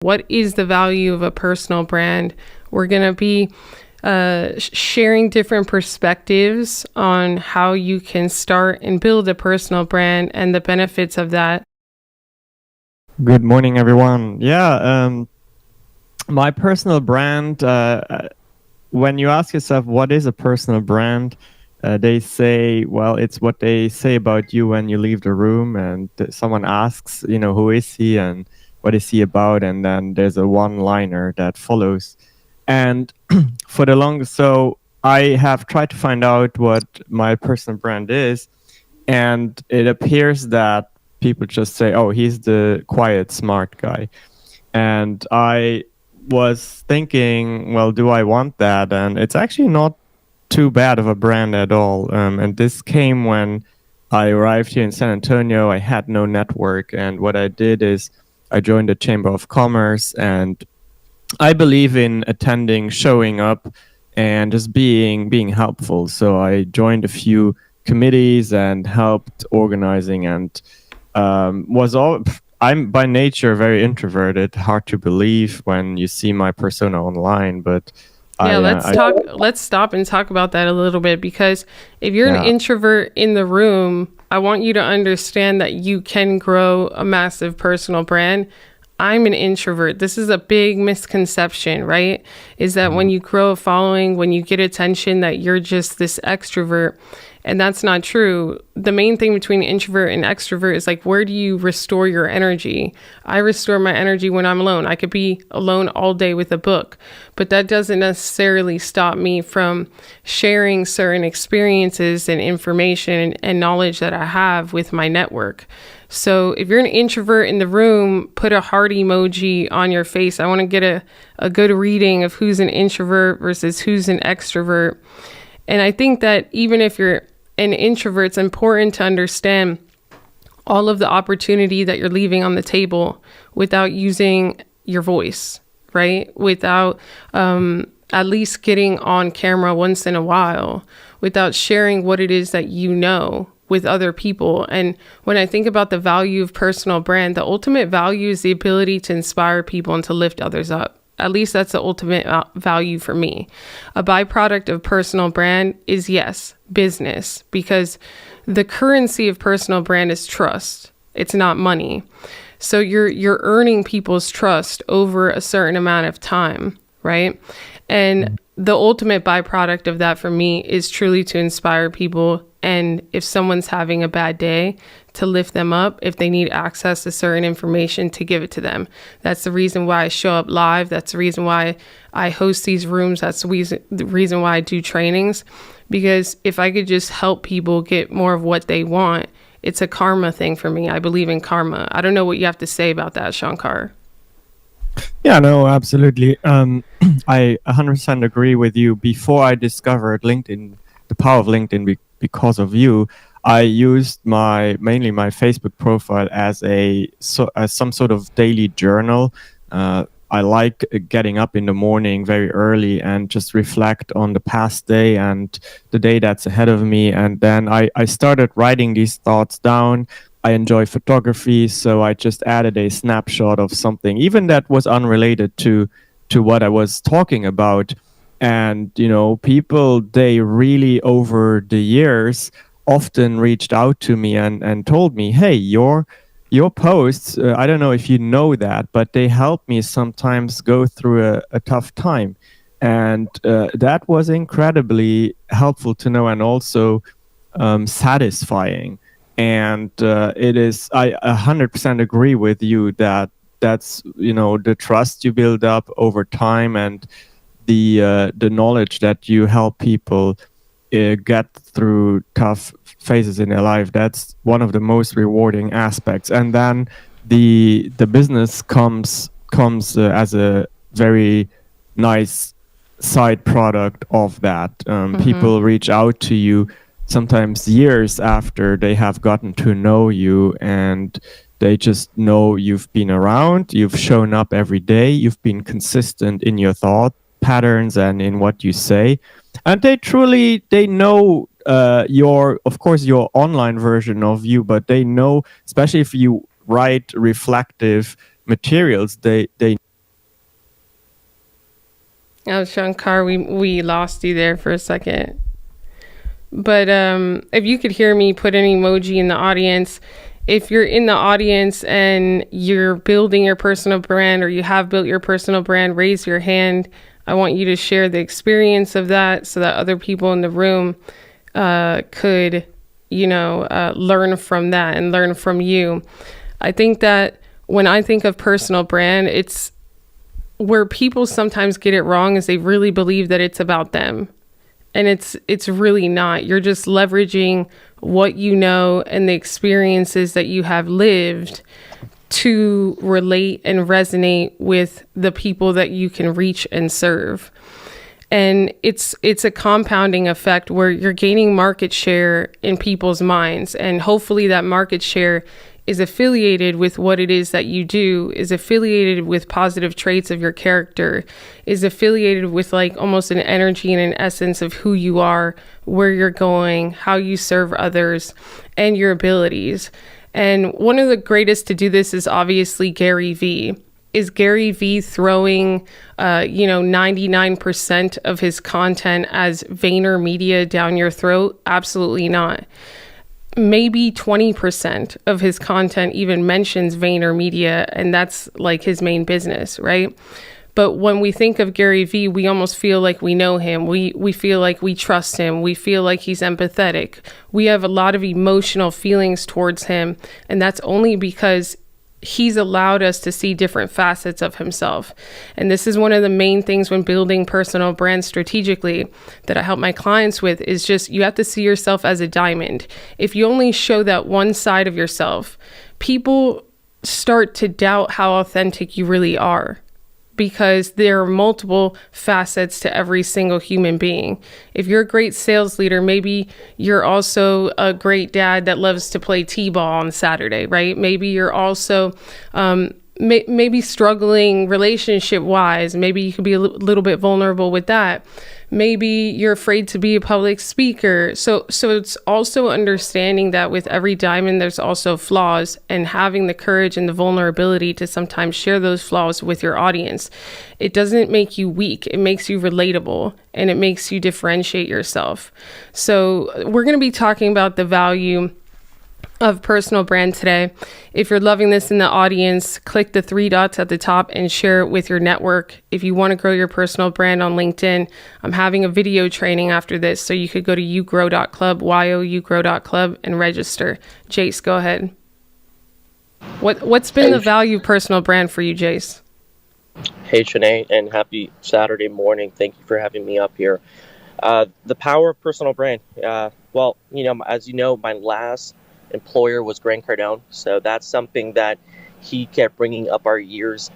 What is the value of a personal brand? We're going to be sharing different perspectives on how you can start and build a personal brand and the benefits of that. Good morning, everyone. My personal brand, when you ask yourself what is a personal brand, they say, well, it's what they say about you when you leave the room, and someone asks, who is he and what is he about? And then there's a one-liner that follows. And for the longest, so I have tried to find out what my personal brand is, and it appears that people just say, oh, he's the quiet, smart guy. And I was thinking, well, do I want that? And it's actually not too bad of a brand at all. And this came when I arrived here in San Antonio. I had no network. And what I did is I joined the Chamber of Commerce, and I believe in attending, showing up, and just being helpful. So I joined a few committees and helped organizing, and I'm by nature very introverted. Hard to believe when you see my persona online, but Let's stop and talk about that a little bit, because if you're an introvert in the room, I want you to understand that you can grow a massive personal brand. I'm an introvert. This is a big misconception, right? Is that when you grow a following, when you get attention, that you're just this extrovert. And that's not true. The main thing between introvert and extrovert is like, where do you restore your energy? I restore my energy when I'm alone. I could be alone all day with a book, but that doesn't necessarily stop me from sharing certain experiences and information and knowledge that I have with my network. So if you're an introvert in the room, put a heart emoji on your face. I want to get a good reading of who's an introvert versus who's an extrovert. And I think that even if you're an introvert, it's important to understand all of the opportunity that you're leaving on the table without using your voice, right? Without at least getting on camera once in a while, without sharing what it is that you know with other people. And when I think about the value of personal brand, the ultimate value is the ability to inspire people and to lift others up. At least that's the ultimate value for me. A byproduct of personal brand is, yes, business, because the currency of personal brand is trust. It's not money. So you're earning people's trust over a certain amount of time, right? And the ultimate byproduct of that for me is truly to inspire people. And if someone's having a bad day, to lift them up. If they need access to certain information, to give it to them. That's the reason why I show up live. That's the reason why I host these rooms. That's the reason why I do trainings. Because if I could just help people get more of what they want, it's a karma thing for me. I believe in karma. I don't know what you have to say about that, Shankar. Yeah, no, absolutely. I 100% agree with you. Before I discovered LinkedIn, the power of LinkedIn because of you, I used mainly my Facebook profile as some sort of daily journal. I like getting up in the morning very early and just reflect on the past day and the day that's ahead of me. And then I started writing these thoughts down. I enjoy photography, so I just added a snapshot of something, even that was unrelated to what I was talking about. And, people, they really, over the years, often reached out to me and told me, hey, your posts, I don't know if you know that, but they help me sometimes go through a tough time. And that was incredibly helpful to know, and also satisfying. And it is, I 100% agree with you that that's, the trust you build up over time, and the knowledge that you help people get through tough phases in their life. That's one of the most rewarding aspects. And then the business comes as a very nice side product of that. People reach out to you sometimes years after they have gotten to know you, and they just know you've been around, you've shown up every day, you've been consistent in your thought patterns and in what you say. And they know of course, your online version of you, but they know, especially if you write reflective materials, they Oh, Shankar, we lost you there for a second. But if you could hear me, put an emoji in the audience. If you're in the audience and you're building your personal brand or you have built your personal brand, raise your hand. I want you to share the experience of that so that other people in the room could, learn from that and learn from you. I think that when I think of personal brand, it's where people sometimes get it wrong is they really believe that it's about them. And it's really not. You're just leveraging what you know and the experiences that you have lived to relate and resonate with the people that you can reach and serve. And it's a compounding effect where you're gaining market share in people's minds. And hopefully that market share is affiliated with what it is that you do, is affiliated with positive traits of your character, is affiliated with like almost an energy and an essence of who you are, where you're going, how you serve others, and your abilities. And one of the greatest to do this is obviously Gary Vee. Is Gary Vee throwing, 99% of his content as VaynerMedia down your throat? Absolutely not. Maybe 20% of his content even mentions VaynerMedia, and that's like his main business, right? But when we think of Gary Vee, we almost feel like we know him. We feel like we trust him. We feel like he's empathetic. We have a lot of emotional feelings towards him, and that's only because he's allowed us to see different facets of himself. And this is one of the main things when building personal brands strategically that I help my clients with is just you have to see yourself as a diamond. If you only show that one side of yourself, people start to doubt how authentic you really are, because there are multiple facets to every single human being. If you're a great sales leader, maybe you're also a great dad that loves to play t-ball on Saturday, right? Maybe you're also maybe struggling relationship wise. Maybe you could be a little bit vulnerable with that. Maybe you're afraid to be a public speaker. So it's also understanding that with every diamond, there's also flaws, and having the courage and the vulnerability to sometimes share those flaws with your audience. It doesn't make you weak. It makes you relatable, and it makes you differentiate yourself. So we're going to be talking about the value of personal brand today. If you're loving this in the audience, click the 3 dots at the top and share it with your network. If you want to grow your personal brand on LinkedIn, I'm having a video training after this, so you could go to yougrow.club, yougrow.club, and register. Jace, go ahead. What's been the value of personal brand for you, Jace? Hey, Shanae, and happy Saturday morning. Thank you for having me up here. The power of personal brand. As you know, my last employer was Grant Cardone, so that's something that he kept bringing up our years.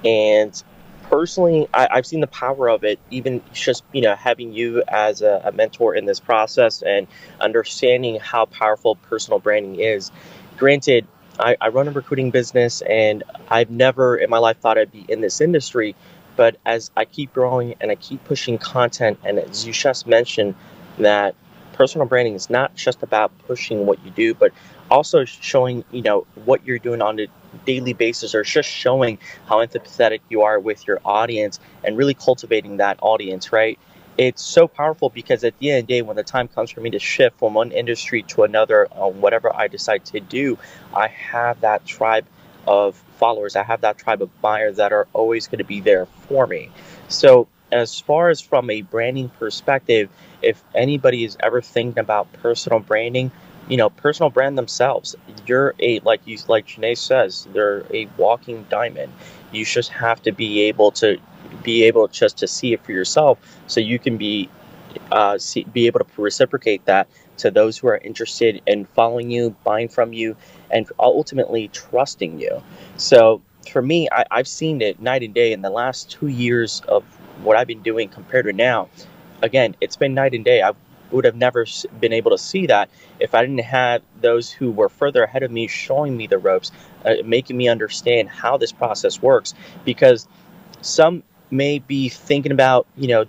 And personally, I've seen the power of it, even just having you as a mentor in this process and understanding how powerful personal branding is. Granted, I run a recruiting business, and I've never in my life thought I'd be in this industry, but as I keep growing and I keep pushing content, and as you just mentioned, that personal branding is not just about pushing what you do, but also showing, what you're doing on a daily basis, or just showing how empathetic you are with your audience and really cultivating that audience, right? It's so powerful because at the end of the day, when the time comes for me to shift from one industry to another, whatever I decide to do, I have that tribe of followers. I have that tribe of buyers that are always going to be there for me. So as far as from a branding perspective, if anybody is ever thinking about personal branding, personal brand themselves. You're like Janae says, they're a walking diamond. You just have to be able just to see it for yourself, so you can be able to reciprocate that to those who are interested in following you, buying from you, and ultimately trusting you. So for me, I've seen it night and day in the last 2 years of what I've been doing compared to now. Again, it's been night and day. I would have never been able to see that if I didn't have those who were further ahead of me showing me the ropes, making me understand how this process works. Because some may be thinking about,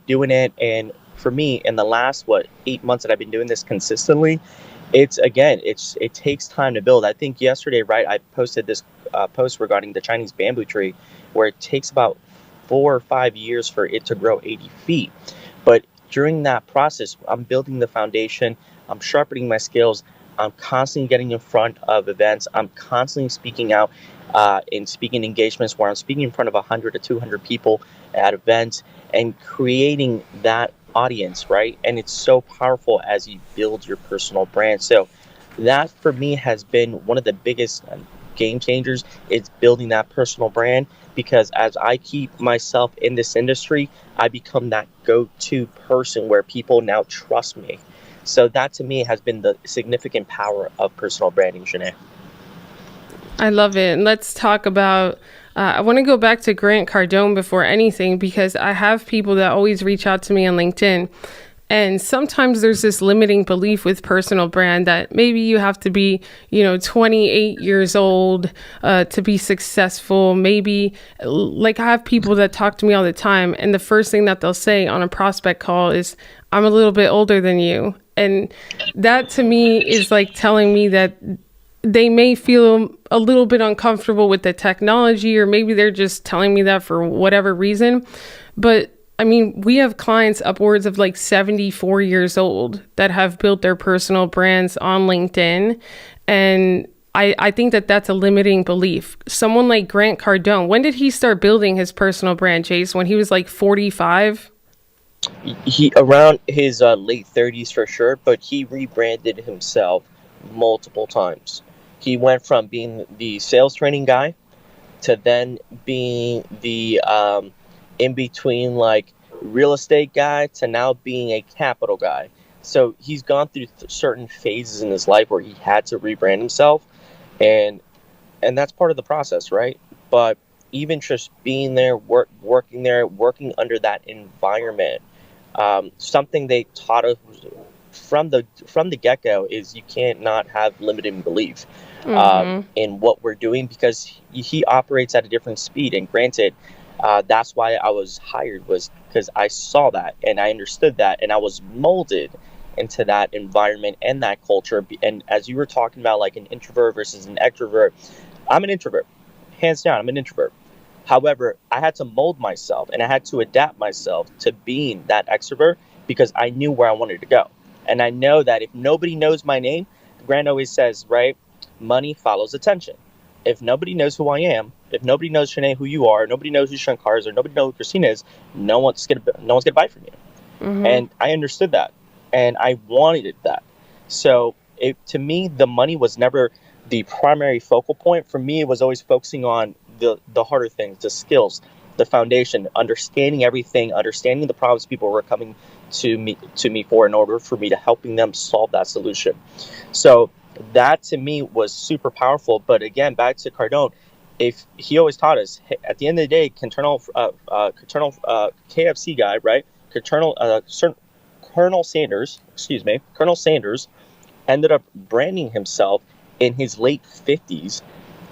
doing it. And for me, in the last, 8 months that I've been doing this consistently, it takes time to build. I think yesterday, right, I posted this post regarding the Chinese bamboo tree, where it takes about 4 or 5 years for it to grow 80 feet. But during that process, I'm building the foundation, I'm sharpening my skills, I'm constantly getting in front of events, I'm constantly speaking out in speaking engagements where I'm speaking in front of 100 to 200 people at events and creating that audience, right? And it's so powerful as you build your personal brand. So that for me has been one of the biggest game changers, is building that personal brand, because as I keep myself in this industry, I become that go-to person where people now trust me. So that to me has been the significant power of personal branding, Janae. I love it. And let's talk about, I want to go back to Grant Cardone before anything, because I have people that always reach out to me on LinkedIn. And sometimes there's this limiting belief with personal brand that maybe you have to be, 28 years old to be successful. Maybe, like, I have people that talk to me all the time, and the first thing that they'll say on a prospect call is, I'm a little bit older than you. And that to me is like telling me that they may feel a little bit uncomfortable with the technology, or maybe they're just telling me that for whatever reason. But I mean, we have clients upwards of like 74 years old that have built their personal brands on LinkedIn. And I think that that's a limiting belief. Someone like Grant Cardone, when did he start building his personal brand, Chase? When he was like 45? He around his late 30s for sure, but he rebranded himself multiple times. He went from being the sales training guy to then being the in between like real estate guy to now being a capital guy. So he's gone through certain phases in his life where he had to rebrand himself, and that's part of the process, right? But even just being there, working under that environment, something they taught us from the get-go is you can't not have limiting belief in what we're doing, because he operates at a different speed. And granted, that's why I was hired, was because I saw that and I understood that, and I was molded into that environment and that culture. And as you were talking about, like an introvert versus an extrovert, I'm an introvert, hands down. I'm an introvert. However, I had to mold myself and I had to adapt myself to being that extrovert, because I knew where I wanted to go. And I know that if nobody knows my name, Grant always says, right, money follows attention. If nobody knows who I am, if nobody knows, Shanae, who you are, nobody knows who Shankar is, or nobody knows who Christina is, no one's gonna buy from you. And I understood that, and I wanted that. So to me, the money was never the primary focal point. For me, it was always focusing on the harder things, the skills, the foundation, understanding everything, understanding the problems people were coming to me for, in order for me to helping them solve that solution. So that to me was super powerful. But again, back to Cardone, if he always taught us, hey, at the end of the day, KFC guy, right? Colonel Sanders ended up branding himself in his late 50s,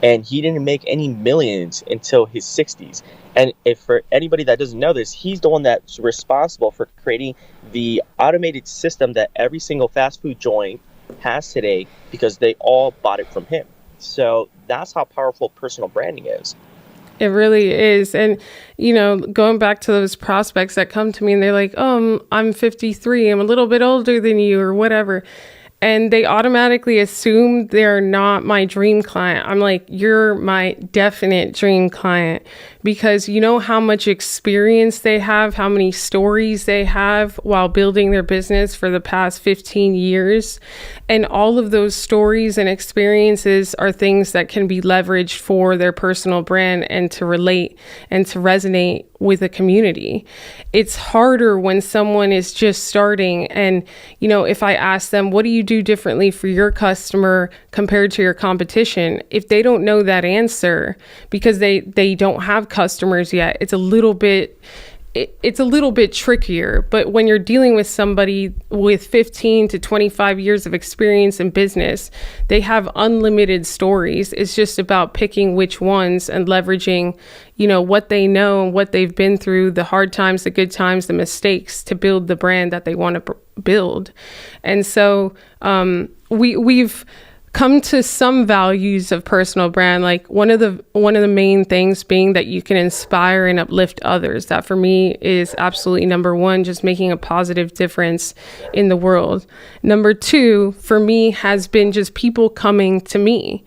and he didn't make any millions until his 60s. And if for anybody that doesn't know this, he's the one that's responsible for creating the automated system that every single fast food joint has today, because they all bought it from him. So that's how powerful personal branding is. It really is. And, going back to those prospects that come to me and they're like, oh, I'm 53, I'm a little bit older than you, or whatever. And they automatically assume they're not my dream client. I'm like, you're my definite dream client, because you know how much experience they have, how many stories they have while building their business for the past 15 years. And all of those stories and experiences are things that can be leveraged for their personal brand and to relate and to resonate with a community. It's harder when someone is just starting, and if I ask them, what do you do differently for your customer compared to your competition, if they don't know that answer because they don't have customers yet, it's a little bit trickier. But when you're dealing with somebody with 15 to 25 years of experience in business, they have unlimited stories. It's just about picking which ones and leveraging, what they know and what they've been through, the hard times, the good times, the mistakes, to build the brand that they want to build. And so we've come to some values of personal brand. Like one of the main things being that you can inspire and uplift others. That for me is absolutely number one, just making a positive difference in the world. Number two, for me, has been just people coming to me.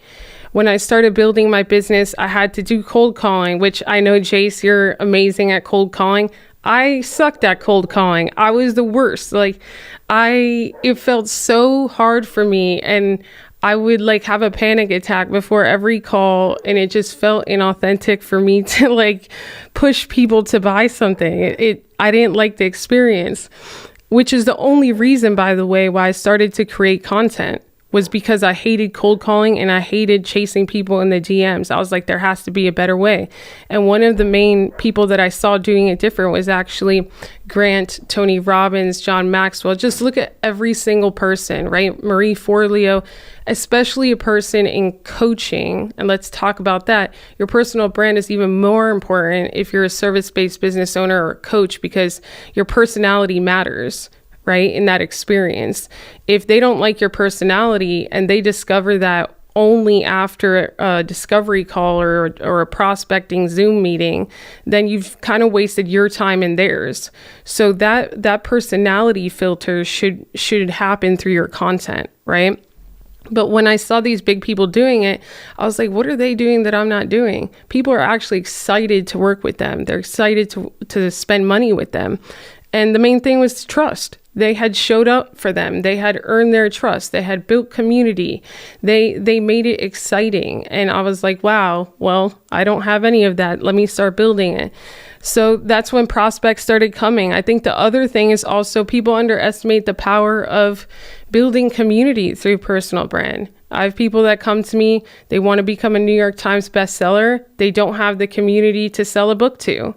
When I started building my business, I had to do cold calling, which I know, Jace, you're amazing at cold calling. I sucked at cold calling. I was the worst. It felt so hard for me, and I would have a panic attack before every call, and it just felt inauthentic for me to push people to buy something. I didn't like the experience, which is the only reason, by the way, why I started to create content, was because I hated cold calling and I hated chasing people in the DMs. I was like, there has to be a better way. And one of the main people that I saw doing it different was actually Grant, Tony Robbins, John Maxwell. Just look at every single person, right? Marie Forleo, especially a person in coaching. And let's talk about that. Your personal brand is even more important if you're a service-based business owner or a coach, because your personality matters, right? In that experience. If they don't like your personality and they discover that only after a discovery call or a prospecting Zoom meeting, then you've kind of wasted your time and theirs. So that personality filter should happen through your content, right? But when I saw these big people doing it, I was like, what are they doing that I'm not doing? People are actually excited to work with them. They're excited to spend money with them. And the main thing was trust. They had showed up for them. They had earned their trust. They had built community. They made it exciting. And I was like, wow, well, I don't have any of that. Let me start building it. So that's when prospects started coming. I think the other thing is also people underestimate the power of building community through personal brand. I have people that come to me, they want to become a New York Times bestseller. They don't have the community to sell a book to.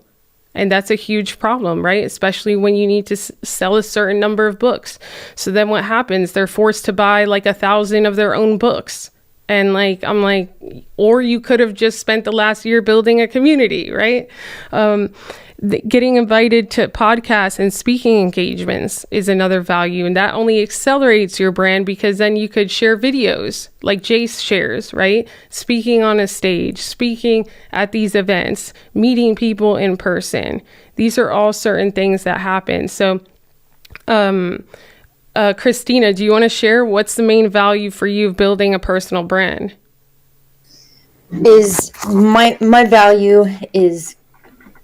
And that's a huge problem, right? Especially when you need to sell a certain number of books. So then what happens? They're forced to buy 1,000 of their own books. And I'm like, or you could have just spent the last year building a community, right? Getting invited to podcasts and speaking engagements is another value. And that only accelerates your brand, because then you could share videos like Jace shares, right? Speaking on a stage, speaking at these events, meeting people in person. These are all certain things that happen. So, Christina, do you want to share what's the main value for you of building a personal brand? Is my value is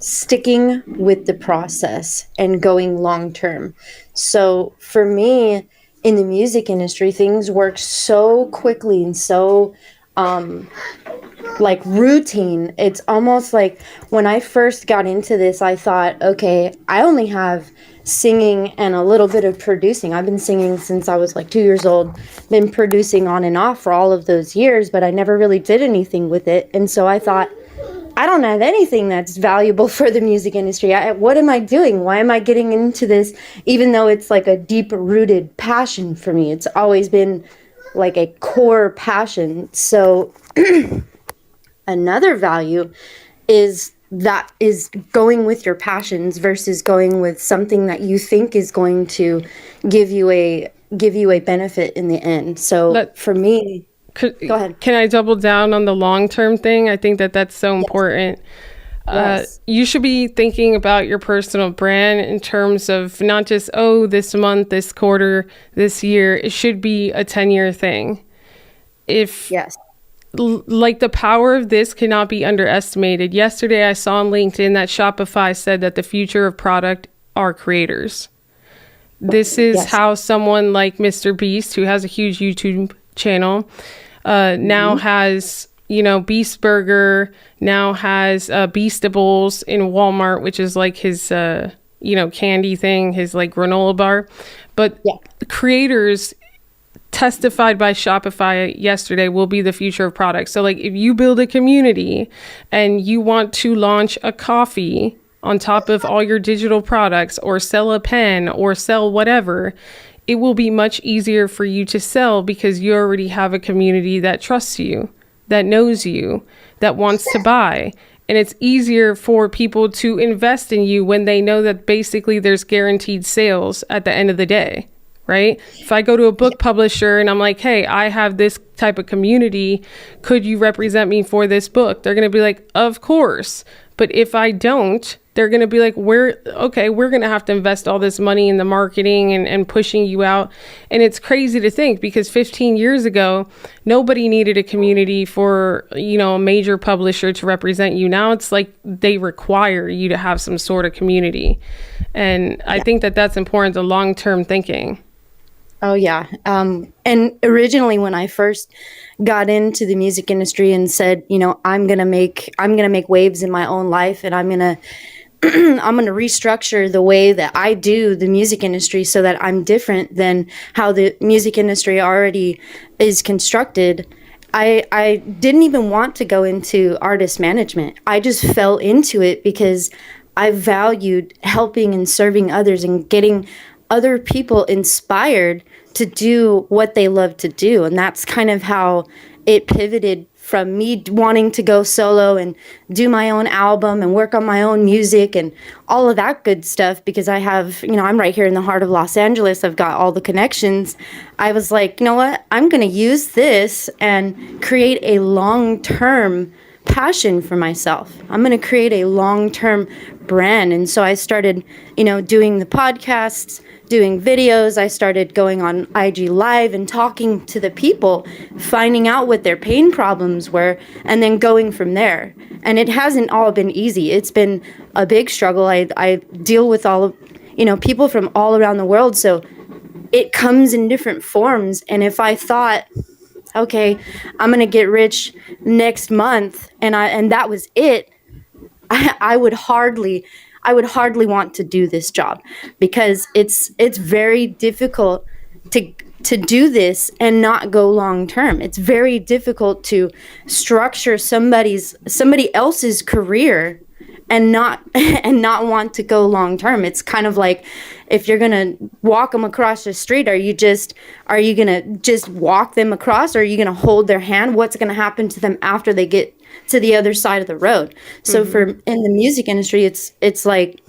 sticking with the process and going long term. So for me, in the music industry, things work so quickly and so routine. It's almost like when I first got into this, I thought, okay, I only have singing and a little bit of producing. I've been singing since I was 2 years old, been producing on and off for all of those years, but I never really did anything with it. And so I thought, I don't have anything that's valuable for the music industry. What am I doing? Why am I getting into this? Even though it's a deep-rooted passion for me. It's always been a core passion. So another value is going with your passions versus going with something that you think is going to give you a benefit in the end. So for me, go ahead. Can I double down on the long-term thing? I think that's so important. Yes. You should be thinking about your personal brand in terms of not just, this month, this quarter, this year. It should be a 10-year thing. Yes. The power of this cannot be underestimated. Yesterday, I saw on LinkedIn that Shopify said that the future of product are creators. This is how someone like Mr. Beast, who has a huge YouTube channel, now has, Beast Burger, now has Beastables in Walmart, which is his, candy thing, his granola bar. But creators testified by Shopify yesterday will be the future of products. So if you build a community and you want to launch a coffee on top of all your digital products, or sell a pen, or sell whatever, it will be much easier for you to sell because you already have a community that trusts you, that knows you, that wants to buy. And it's easier for people to invest in you when they know that basically there's guaranteed sales at the end of the day, right? If I go to a book publisher and I'm like, hey, I have this type of community, could you represent me for this book? They're going to be like, of course. But if I don't, they're going to be like, we're going to have to invest all this money in the marketing and pushing you out. And it's crazy to think, because 15 years ago, nobody needed a community for, a major publisher to represent you. Now it's like they require you to have some sort of community. And I think that that's important to long-term thinking. Oh yeah. And originally when I first got into the music industry and said, I'm going to make waves in my own life, and I'm going to restructure the way that I do the music industry so that I'm different than how the music industry already is constructed. I didn't even want to go into artist management. I just fell into it because I valued helping and serving others and getting other people inspired to do what they love to do. And that's kind of how it pivoted from me wanting to go solo and do my own album and work on my own music and all of that good stuff, because I have, I'm right here in the heart of Los Angeles. I've got all the connections. I was like, you know what? I'm going to use this and create a long-term passion for myself. I'm going to create a long-term brand. And so I started, doing the podcasts, doing videos. I started going on IG Live and talking to the people, finding out what their pain problems were, and then going from there. And it hasn't all been easy. It's been a big struggle. I deal with all of, people from all around the world. So it comes in different forms. And if I thought, okay, I'm going to get rich next month, and that was it, I would hardly want to do this job, because it's very difficult to do this and not go long term. It's very difficult to structure somebody else's career and not want to go long term. It's kind of like, if you're gonna walk them across the street, are you gonna just walk them across, or are you gonna hold their hand? What's gonna happen to them after they get to the other side of the road? So in the music industry, it's like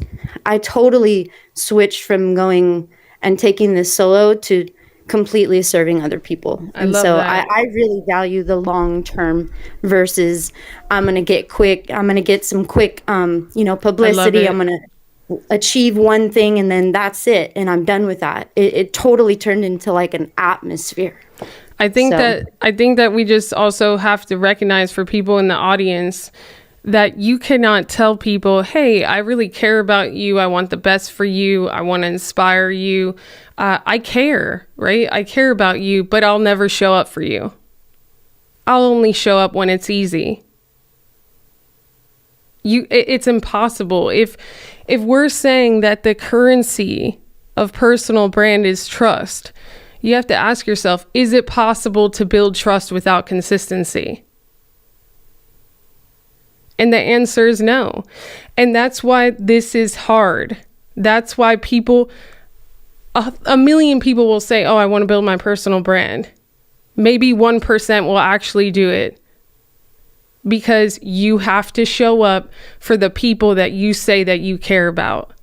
I totally switched from going and taking this solo to completely serving other people. And so I really value the long term versus I'm going to get some quick publicity. I'm going to achieve one thing and then that's it, and I'm done with that. It totally turned into like an atmosphere. I think that we just also have to recognize, for people in the audience, that you cannot tell people, hey, I really care about you. I want the best for you. I want to inspire you. I care, right? I care about you, but I'll never show up for you. I'll only show up when it's easy. It's impossible. If we're saying that the currency of personal brand is trust, you have to ask yourself, is it possible to build trust without consistency? And the answer is no. And that's why this is hard. That's why a million people will say, oh, I want to build my personal brand. Maybe 1% will actually do it, because you have to show up for the people that you say that you care about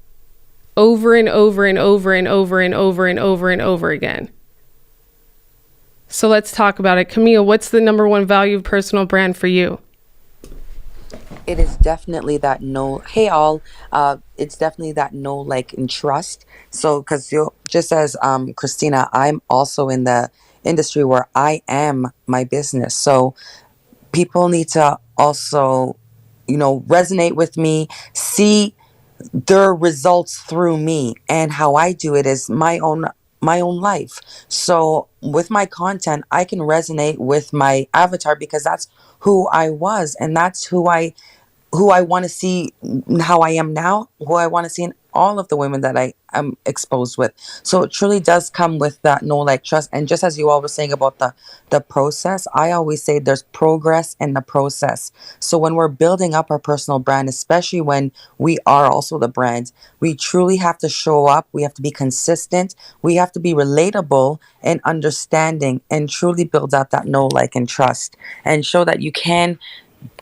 over and over and over and over and over and over and over again. So let's talk about it. Camille, what's the number one value of personal brand for you? It is definitely that know. Hey, all. It's definitely that know, like, and trust. So, because just as Christina, I'm also in the industry where I am my business. So, people need to also, resonate with me, see their results through me, and how I do it is my own life. So with my content, I can resonate with my avatar because that's who I was, and that's who I want to see, how I am now, who I want to see in all of the women that I am exposed with. So it truly does come with that know, like, trust. And just as you all were saying about the process, I always say there's progress in the process. So when we're building up our personal brand, especially when we are also the brand, we truly have to show up. We have to be consistent. We have to be relatable and understanding, and truly build out that know, like, and trust, and show that you can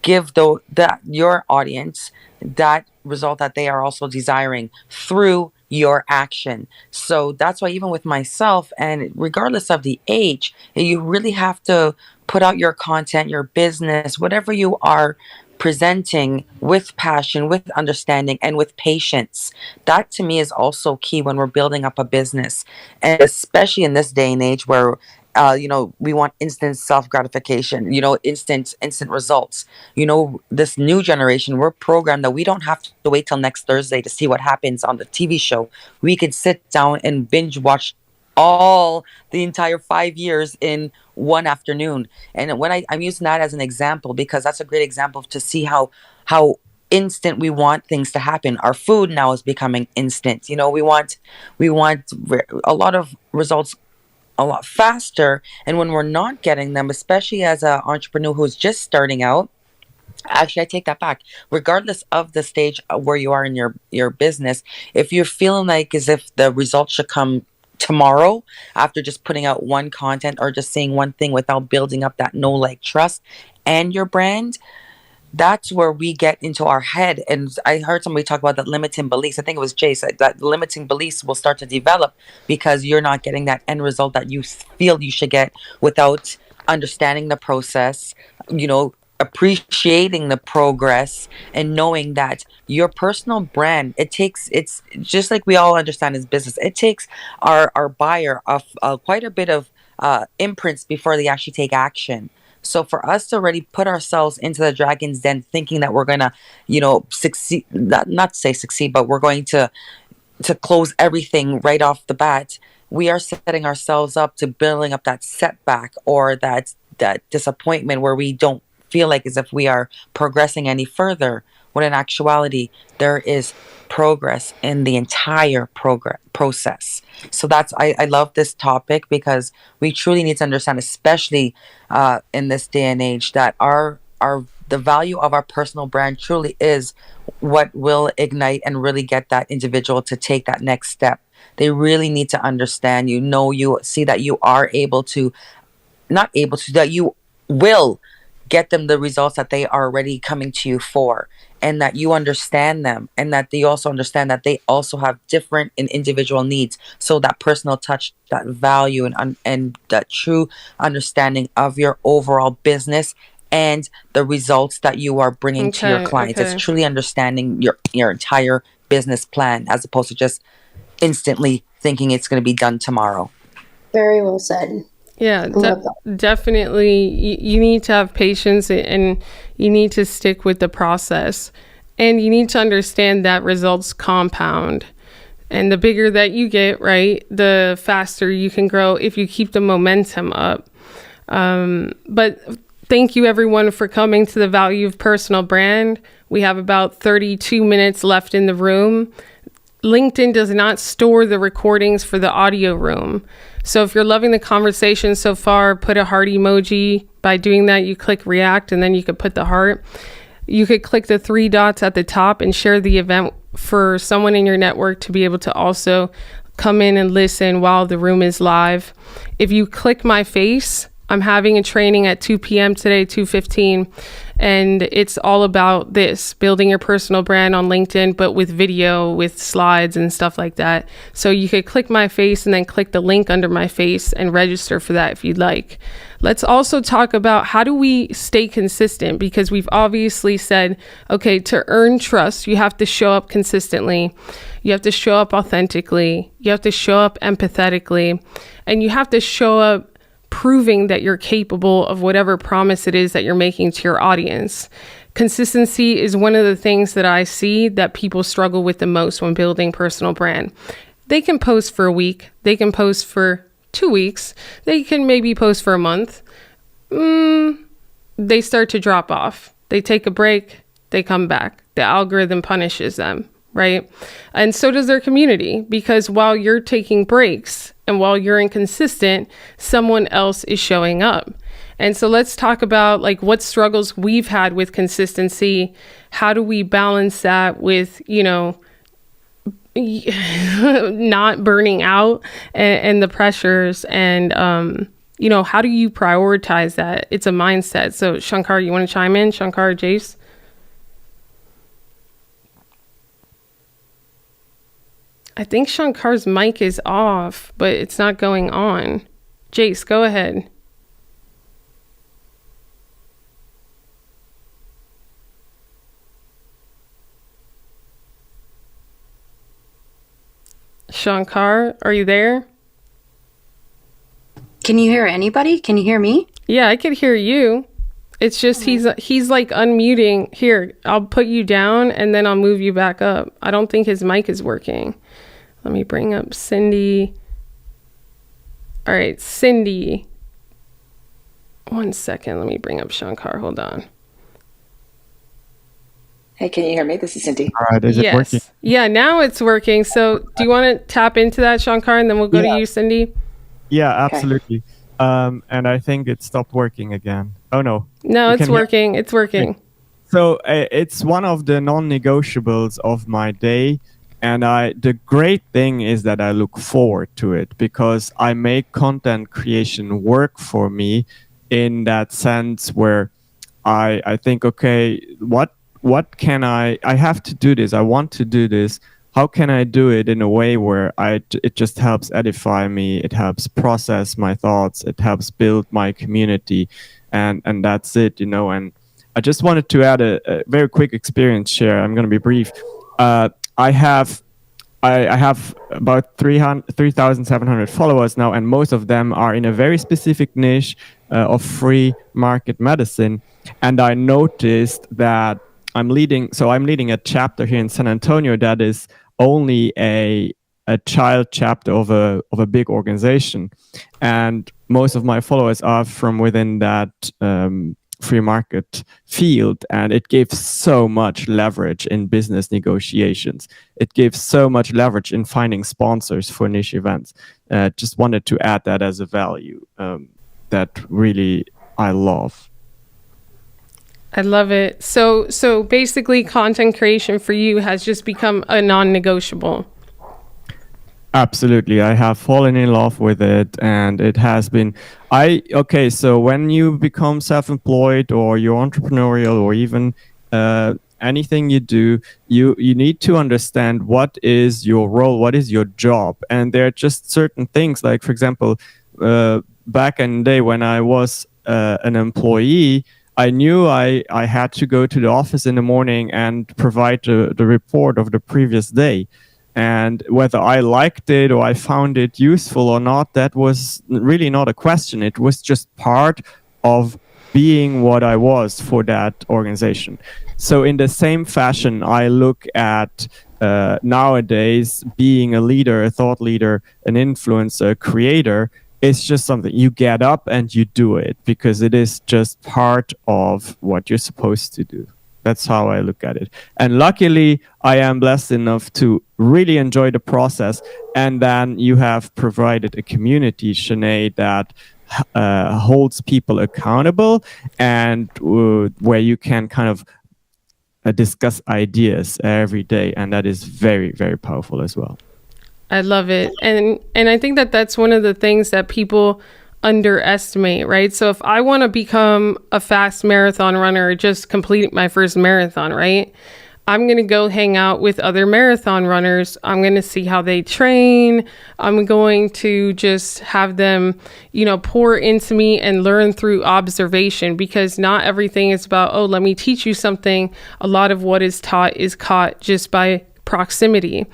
give your audience that result that they are also desiring through your action. So that's why even with myself, and regardless of the age, you really have to put out your content, your business, whatever you are presenting with passion, with understanding, and with patience. That to me is also key when we're building up a business. And especially in this day and age where we want instant self gratification, instant results. This new generation, we're programmed that we don't have to wait till next Thursday to see what happens on the TV show. We could sit down and binge watch all the entire 5 years in one afternoon. And I'm using that as an example because that's a great example to see how instant we want things to happen. Our food now is becoming instant. We want a lot of results a lot faster. And when we're not getting them, especially as an entrepreneur who's just starting out, actually, I take that back. Regardless of the stage where you are in your business, if you're feeling like as if the results should come tomorrow after just putting out one content or just saying one thing without building up that know, like, trust and your brand, that's where we get into our head. And I heard somebody talk about that limiting beliefs. I think it was Jay said that limiting beliefs will start to develop because you're not getting that end result that you feel you should get without understanding the process, appreciating the progress, and knowing that your personal brand, it's just like we all understand as business, it takes our buyer of quite a bit of imprints before they actually take action. So for us to already put ourselves into the dragon's den thinking that we're gonna, succeed, not say succeed, but we're going to close everything right off the bat, we are setting ourselves up to building up that setback or that disappointment where we don't feel like as if we are progressing any further, when in actuality there is progress in the entire process. So I love this topic because we truly need to understand, especially in this day and age, that the value of our personal brand truly is what will ignite and really get that individual to take that next step. They really need to understand, you see that you are able to, not able to, that you will get them the results that they are already coming to you for, and that you understand them, and that they also understand that they also have different and individual needs. So that personal touch, that value, and that true understanding of your overall business and the results that you are bringing to your clients. It's truly understanding your entire business plan as opposed to just instantly thinking it's going to be done tomorrow. Very well said. Yeah, definitely. You need to have patience and you need to stick with the process. And you need to understand that results compound. And the bigger that you get, right, the faster you can grow if you keep the momentum up. But thank you, everyone, for coming to the Value of Personal Brand. We have about 32 minutes left in the room. LinkedIn does not store the recordings for the audio room. So if you're loving the conversation so far, put a heart emoji. By doing that, you click react and then you could put the heart. You could click the 3 dots at the top and share the event for someone in your network to be able to also come in and listen while the room is live. If you click my face, I'm having a training at 2 p.m. today, 2:15, and it's all about this, building your personal brand on LinkedIn, but with video, with slides and stuff like that. So you could click my face and then click the link under my face and register for that if you'd like. Let's also talk about how do we stay consistent, because we've obviously said, okay, to earn trust, you have to show up consistently. You have to show up authentically. You have to show up empathetically, and you have to show up proving that you're capable of whatever promise it is that you're making to your audience. Consistency is one of the things that I see that people struggle with the most when building personal brand. They can post for a week. They can post for 2 weeks. They can maybe post for a month. They start to drop off. They take a break. They come back. The algorithm punishes them, right? And so does their community, because while you're taking breaks and while you're inconsistent, someone else is showing up. And so let's talk about like what struggles we've had with consistency. How do we balance that with, not burning out and the pressures, and, how do you prioritize that? It's a mindset. So Shankar, you want to chime in? Shankar, Jace? I think Shankar's mic is off, but it's not going on. Jace, go ahead. Shankar, are you there? Can you hear anybody? Can you hear me? Yeah, I could hear you. It's just he's like unmuting. Here, I'll put you down and then I'll move you back up. I don't think his mic is working. Let me bring up Cindy. All right, Cindy. 1 second. Let me bring up Shankar. Hold on. Hey, can you hear me? This is Cindy. All right, is it working? Yeah, now it's working. So do you want to tap into that, Shankar, and then we'll go to you, Cindy? Yeah, absolutely. And I think it stopped working again. Oh, no. No, it's working. It's working. So it's one of the non-negotiables of my day. And the great thing is that I look forward to it because I make content creation work for me in that sense where I think, okay, what can I have to do this. I want to do this. How can I do it in a way where it just helps edify me? It helps process my thoughts. It helps build my community. And that's it, you know. And I just wanted to add a very quick experience share. I'm going to be brief. I have about 3,700 followers now, and most of them are in a very specific niche of free market medicine. And I noticed that I'm leading a chapter here in San Antonio that is only a child chapter of a big organization, and most of my followers are from within that free market field, and it gives so much leverage in business negotiations. It gives so much leverage in finding sponsors for niche events. Just wanted to add that as a value that really I love. I love it. So basically content creation for you has just become a non-negotiable. Absolutely. I have fallen in love with it, and it has been so when you become self-employed or you're entrepreneurial or even anything you do, you need to understand what is your role, what is your job. And there are just certain things, like, for example, back in the day when I was an employee, I knew I had to go to the office in the morning and provide the report of the previous day. And whether I liked it or I found it useful or not, that was really not a question. It was just part of being what I was for that organization. So in the same fashion, I look at nowadays being a leader, a thought leader, an influencer, a creator. It's just something you get up and you do it because it is just part of what you're supposed to do. That's how I look at it. And luckily, I am blessed enough to really enjoy the process. And then you have provided a community, Sinead, that holds people accountable and where you can kind of discuss ideas every day. And that is very, very powerful as well. I love it. And I think that that's one of the things that people underestimate, right? So if I want to become a fast marathon runner or just complete my first marathon, right? I'm going to go hang out with other marathon runners. I'm going to see how they train. I'm going to just have them, pour into me and learn through observation, because not everything is about, oh, let me teach you something. A lot of what is taught is caught just by proximity.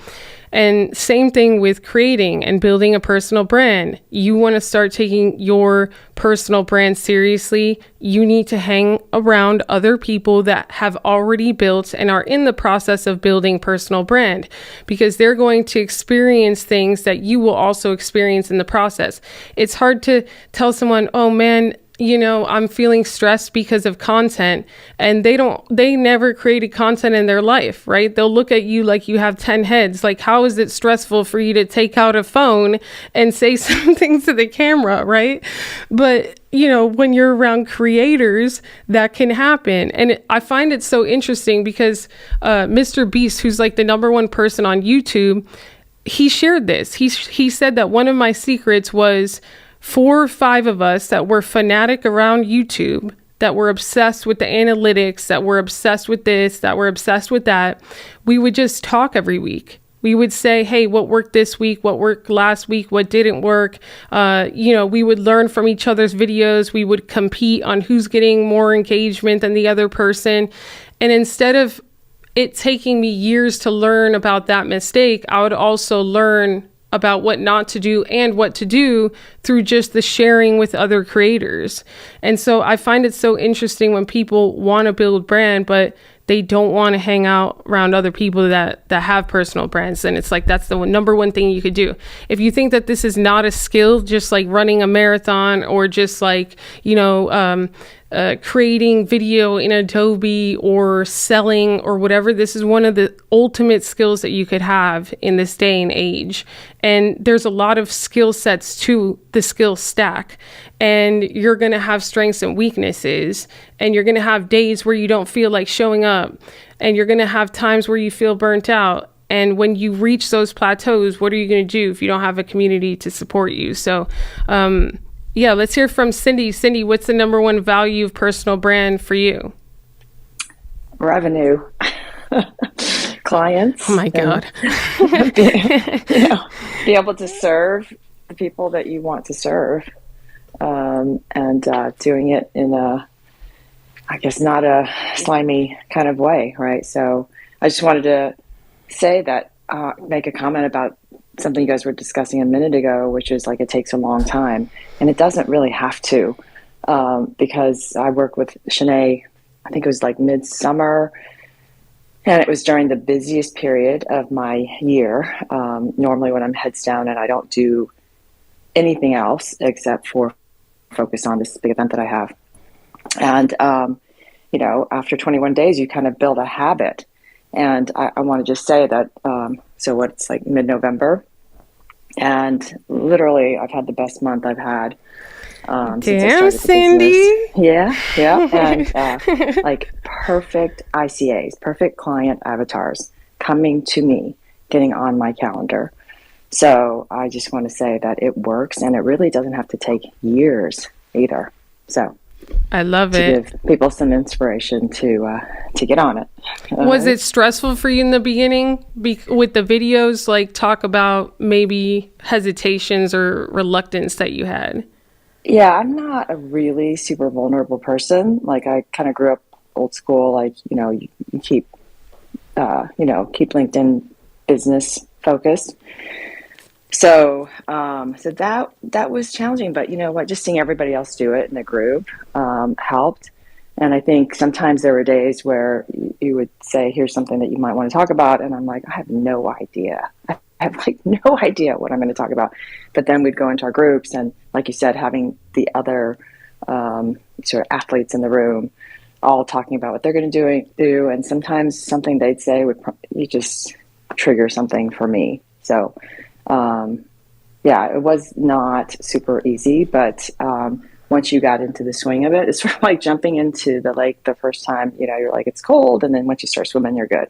And same thing with creating and building a personal brand. You want to start taking your personal brand seriously, you need to hang around other people that have already built and are in the process of building personal brand, because they're going to experience things that you will also experience in the process. It's hard to tell someone, oh man, I'm feeling stressed because of content, and they never created content in their life, right? They'll look at you like you have 10 heads. Like, how is it stressful for you to take out a phone and say something to the camera, right? But, when you're around creators, that can happen. And I find it so interesting because Mr. Beast, who's like the #1 person on YouTube, he shared this. He said that one of my secrets was 4 or 5 of us that were fanatic around YouTube, that were obsessed with the analytics, that were obsessed with this, that were obsessed with that. We would just talk every week. We would say, hey, what worked this week? What worked last week? What didn't work? We would learn from each other's videos. We would compete on who's getting more engagement than the other person. And instead of it taking me years to learn about that mistake, I would also learn about what not to do and what to do through just the sharing with other creators. And so I find it so interesting when people want to build brand, but they don't want to hang out around other people that have personal brands. And it's like, that's the number one thing you could do. If you think that this is not a skill, just like running a marathon or just like, creating video in Adobe or selling or whatever, this is one of the ultimate skills that you could have in this day and age. And there's a lot of skill sets to the skill stack. And you're going to have strengths and weaknesses. And you're going to have days where you don't feel like showing up. And you're going to have times where you feel burnt out. And when you reach those plateaus, what are you going to do if you don't have a community to support you? So, yeah, let's hear from Cindy. Cindy, what's the number one value of personal brand for you? Revenue. Clients. Oh my God. Be able to serve the people that you want to serve. And doing it in a, I guess, not a slimy kind of way, right? So I just wanted to say that, make a comment about something you guys were discussing a minute ago, which is like it takes a long time, and it doesn't really have to, because I work with Shanae, I think it was like midsummer, and it was during the busiest period of my year. Normally when I'm heads down and I don't do anything else except for focus on this big event that I have. And, after 21 days, you kind of build a habit. And I want to just say that, it's like mid-November, and literally I've had the best month I've had. Damn, Cindy. Yeah. And like perfect ICAs, perfect client avatars coming to me, getting on my calendar. So I just want to say that it works, and it really doesn't have to take years either. So I love to it. give people some inspiration to get on it. Was it stressful for you in the beginning with the videos? Like, talk about maybe hesitations or reluctance that you had. Yeah, I'm not a really super vulnerable person. Like, I kind of grew up old school. Like, you keep LinkedIn business focused. So, that was challenging, but you know what, just seeing everybody else do it in the group, helped. And I think sometimes there were days where you would say, here's something that you might want to talk about. And I'm like, I have no idea. I have like no idea what I'm going to talk about. But then we'd go into our groups, and like you said, having the other, sort of athletes in the room, all talking about what they're going to do. And sometimes something they'd say would just trigger something for me. So, it was not super easy, but once you got into the swing of it, it's sort of like jumping into the lake the first time. You're like, it's cold, and then once you start swimming, you're good.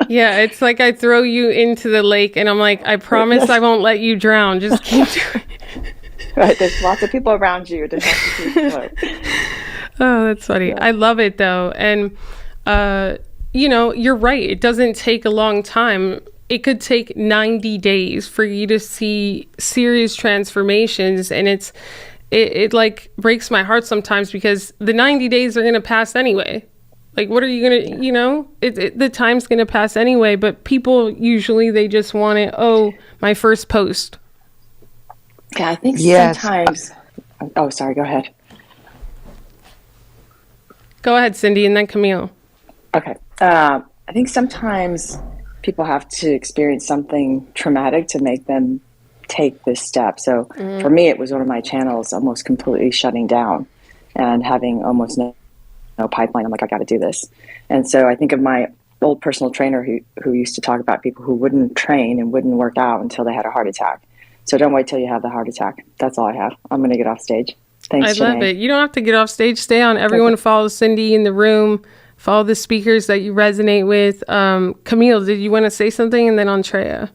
Yeah, it's like I throw you into the lake, and I'm like, I promise I won't let you drown. Just keep doing it. Right, there's lots of people around you to have to keep afloat. Oh, that's funny. Yeah. I love it, though. And, you're right. It doesn't take a long time. It could take 90 days for you to see serious transformations. And it like breaks my heart sometimes, because the 90 days are going to pass anyway. Like, what are you going to, the time's going to pass anyway. But people usually, they just want it. Oh, my first post. Yeah, I think sometimes. Oh, sorry. Go ahead. Go ahead, Cindy, and then Camille. Okay. I think sometimes people have to experience something traumatic to make them take this step. So for me, it was one of my channels almost completely shutting down and having almost no pipeline. I'm like, I got to do this. And so I think of my old personal trainer who used to talk about people who wouldn't train and wouldn't work out until they had a heart attack. So don't wait till you have the heart attack. That's all I have. I'm going to get off stage. Thanks, I love it. You don't have to get off stage. Stay on. Everyone follow Cindy in the room. Follow the speakers that you resonate with. Camille, did you want to say something? And then Andrea.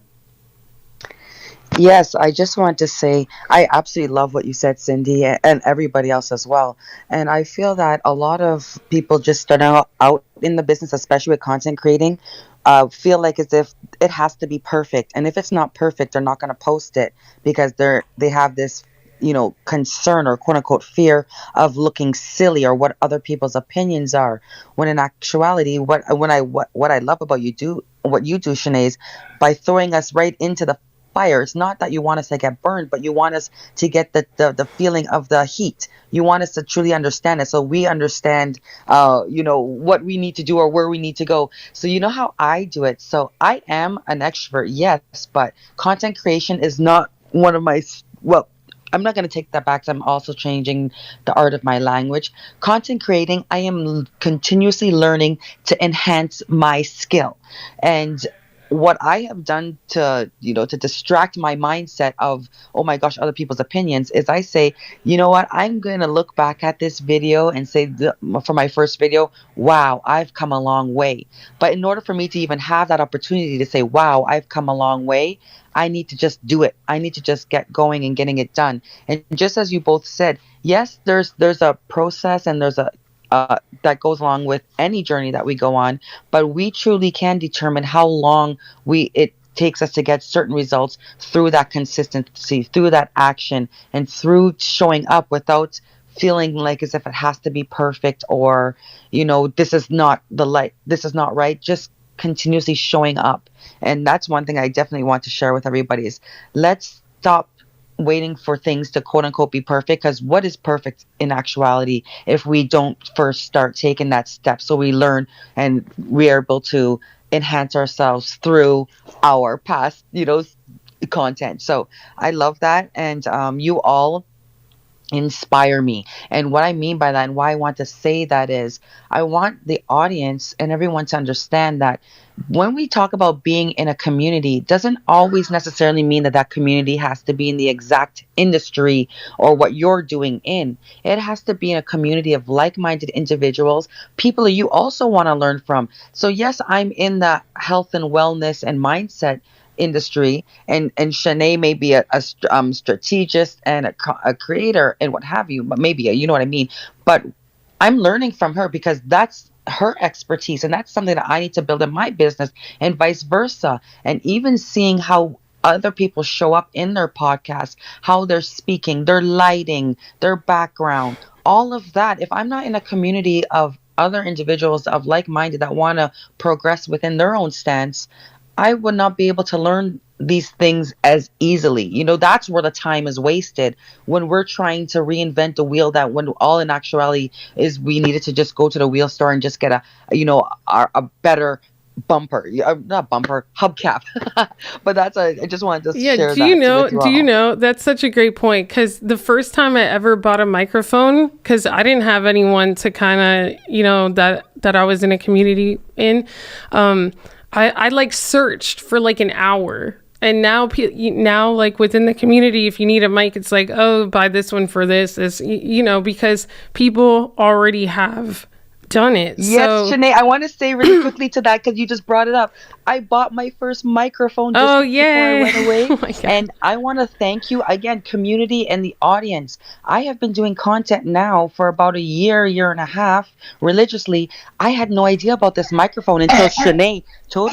Yes, I just want to say I absolutely love what you said, Cindy, and everybody else as well. And I feel that a lot of people just start out in the business, especially with content creating, feel like as if it has to be perfect, and if it's not perfect, they're not going to post it because they have this, concern or quote unquote fear of looking silly or what other people's opinions are. When in actuality, what I love about what you do, Shanae, is by throwing us right into the fire. It's not that you want us to get burned, but you want us to get the feeling of the heat. You want us to truly understand it, so we understand, what we need to do or where we need to go. So you know how I do it. So I am an extrovert, yes, but content creation is not one of my, well, I'm not going to take that back 'cause I'm also changing the art of my language. Content creating, I am continuously learning to enhance my skill. And what I have done to distract my mindset of, oh my gosh, other people's opinions, is I say, you know what, I'm going to look back at this video and say, for my first video, wow, I've come a long way. But in order for me to even have that opportunity to say, wow, I've come a long way, I need to just do it. I need to just get going and getting it done. And just as you both said, yes, there's a process and there's a that goes along with any journey that we go on, but we truly can determine how long it takes us to get certain results through that consistency, through that action, and through showing up without feeling like as if it has to be perfect or, this is not this is not right. Just continuously showing up. And that's one thing I definitely want to share with everybody is let's stop waiting for things to quote unquote be perfect, because what is perfect in actuality if we don't first start taking that step so we learn and we are able to enhance ourselves through our past content. So I love that. And you all inspire me. And what I mean by that and why I want to say that is I want the audience and everyone to understand that when we talk about being in a community, it doesn't always necessarily mean that community has to be in the exact industry or what you're doing in. It has to be in a community of like-minded individuals, people that you also want to learn from. So yes, I'm in the health and wellness and mindset industry, and Shanae may be a strategist and a creator and what have you, but maybe you know what I mean. But I'm learning from her because that's her expertise, and that's something that I need to build in my business, and vice versa. And even seeing how other people show up in their podcast, how they're speaking, their lighting, their background, all of that. If I'm not in a community of other individuals of like-minded that want to progress within their own stance, I would not be able to learn these things as easily. That's where the time is wasted when we're trying to reinvent the wheel, that when all in actuality is we needed to just go to the wheel store and just get a better bumper, not bumper, hubcap. But I just wanted to share that. Do you know, that's such a great point, because the first time I ever bought a microphone, because I didn't have anyone to kind of, that I was in a community in, I like searched for like an hour. And now like within the community, if you need a mic, it's like, oh, buy this one for this, because people already have done it. Yes, so, Shanae, I want to say really quickly to that, because you just brought it up. I bought my first microphone just before I went away. Oh and I want to thank you again, community and the audience. I have been doing content now for about a year and a half religiously. I had no idea about this microphone until Shanae told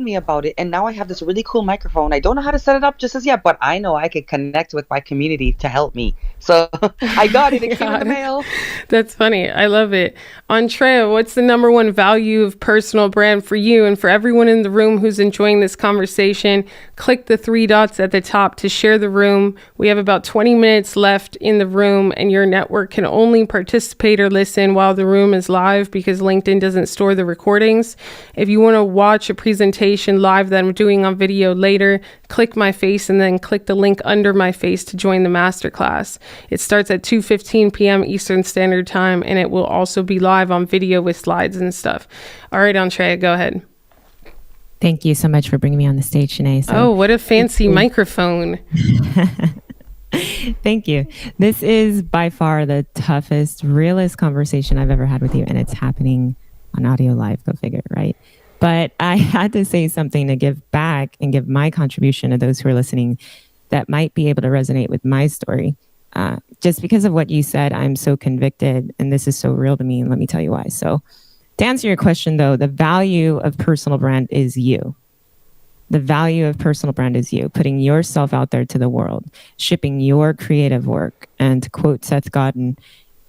me about it, and now I have this really cool microphone. I don't know how to set it up just as yet, but I know I could connect with my community to help me. So I got it. It came in the mail. That's funny. I love it. Andrea, what's the number one value of personal brand for you and for everyone in the room who's enjoying this conversation? Click the 3 dots at the top to share the room. We have about 20 minutes left in the room, and your network can only participate or listen while the room is live because LinkedIn doesn't store the recordings. If you want to watch a presentation live that I'm doing on video later, click my face and then click the link under my face to join the masterclass. It starts at 2:15 p.m. Eastern Standard Time, and it will also be live on video with slides and stuff. All right, Andrea, go ahead. Thank you so much for bringing me on the stage, Shanae. Oh, what a fancy microphone. Thank you. This is by far the toughest, realest conversation I've ever had with you, and it's happening on audio live, go figure, right? But I had to say something to give back and give my contribution to those who are listening that might be able to resonate with my story. Just because of what you said, I'm so convicted, and this is so real to me, and let me tell you why. So To answer your question, though, the value of personal brand is you. The value of personal brand is you, putting yourself out there to the world, shipping your creative work. And to quote Seth Godin,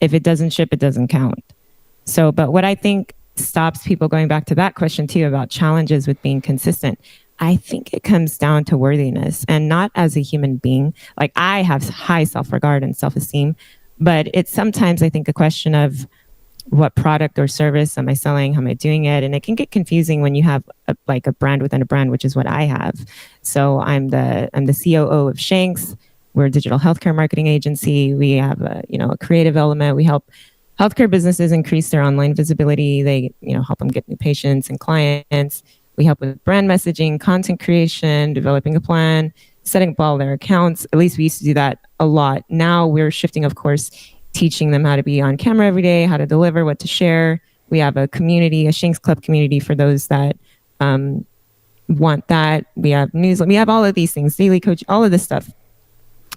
if it doesn't ship, it doesn't count. So, but what I think stops people going back to that question too about challenges with being consistent, I think it comes down to worthiness, and not as a human being. Like, I have high self-regard and self-esteem, but it's sometimes, I think, a question of what product or service am I selling? How am I doing it? And it can get confusing when you have a brand within a brand, which is what I have. So I'm the COO of Shanks. We're a digital healthcare marketing agency. We have a creative element. We help healthcare businesses increase their online visibility. They help them get new patients and clients. We help with brand messaging, content creation, developing a plan, setting up all their accounts. At least we used to do that a lot. Now we're shifting, of course, teaching them how to be on camera every day, how to deliver, what to share. We have a community, a Shanks Club community for those that want that. We have newsletter. We have all of these things, daily coach, all of this stuff.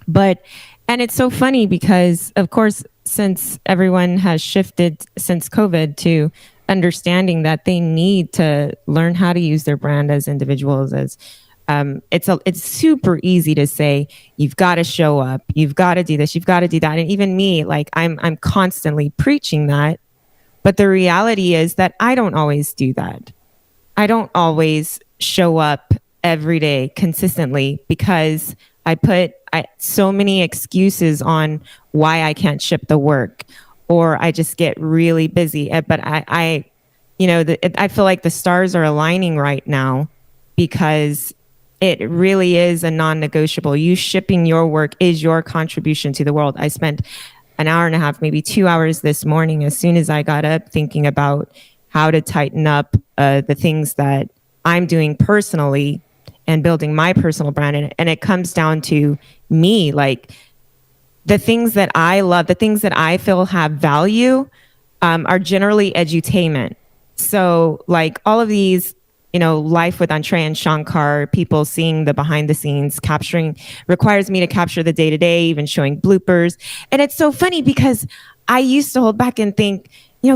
And it's so funny because, of course, since everyone has shifted since COVID to understanding that they need to learn how to use their brand as individuals, as it's super easy to say, you've got to show up, you've got to do this, you've got to do that. And even me, like I'm constantly preaching that. But the reality is that I don't always do that. I don't always show up every day consistently because I put so many excuses on why I can't ship the work, or I just get really busy. But I feel like the stars are aligning right now because it really is a non-negotiable. You shipping your work is your contribution to the world. I spent an hour and a half, maybe 2 hours this morning as soon as I got up thinking about how to tighten up the things that I'm doing personally and building my personal brand. And it comes down to me, like the things that I love, the things that I feel have value are generally edutainment. So like all of these, Life with Entree and Shankar, people seeing the behind the scenes, capturing, requires me to capture the day to day, even showing bloopers. And it's so funny because I used to hold back and think,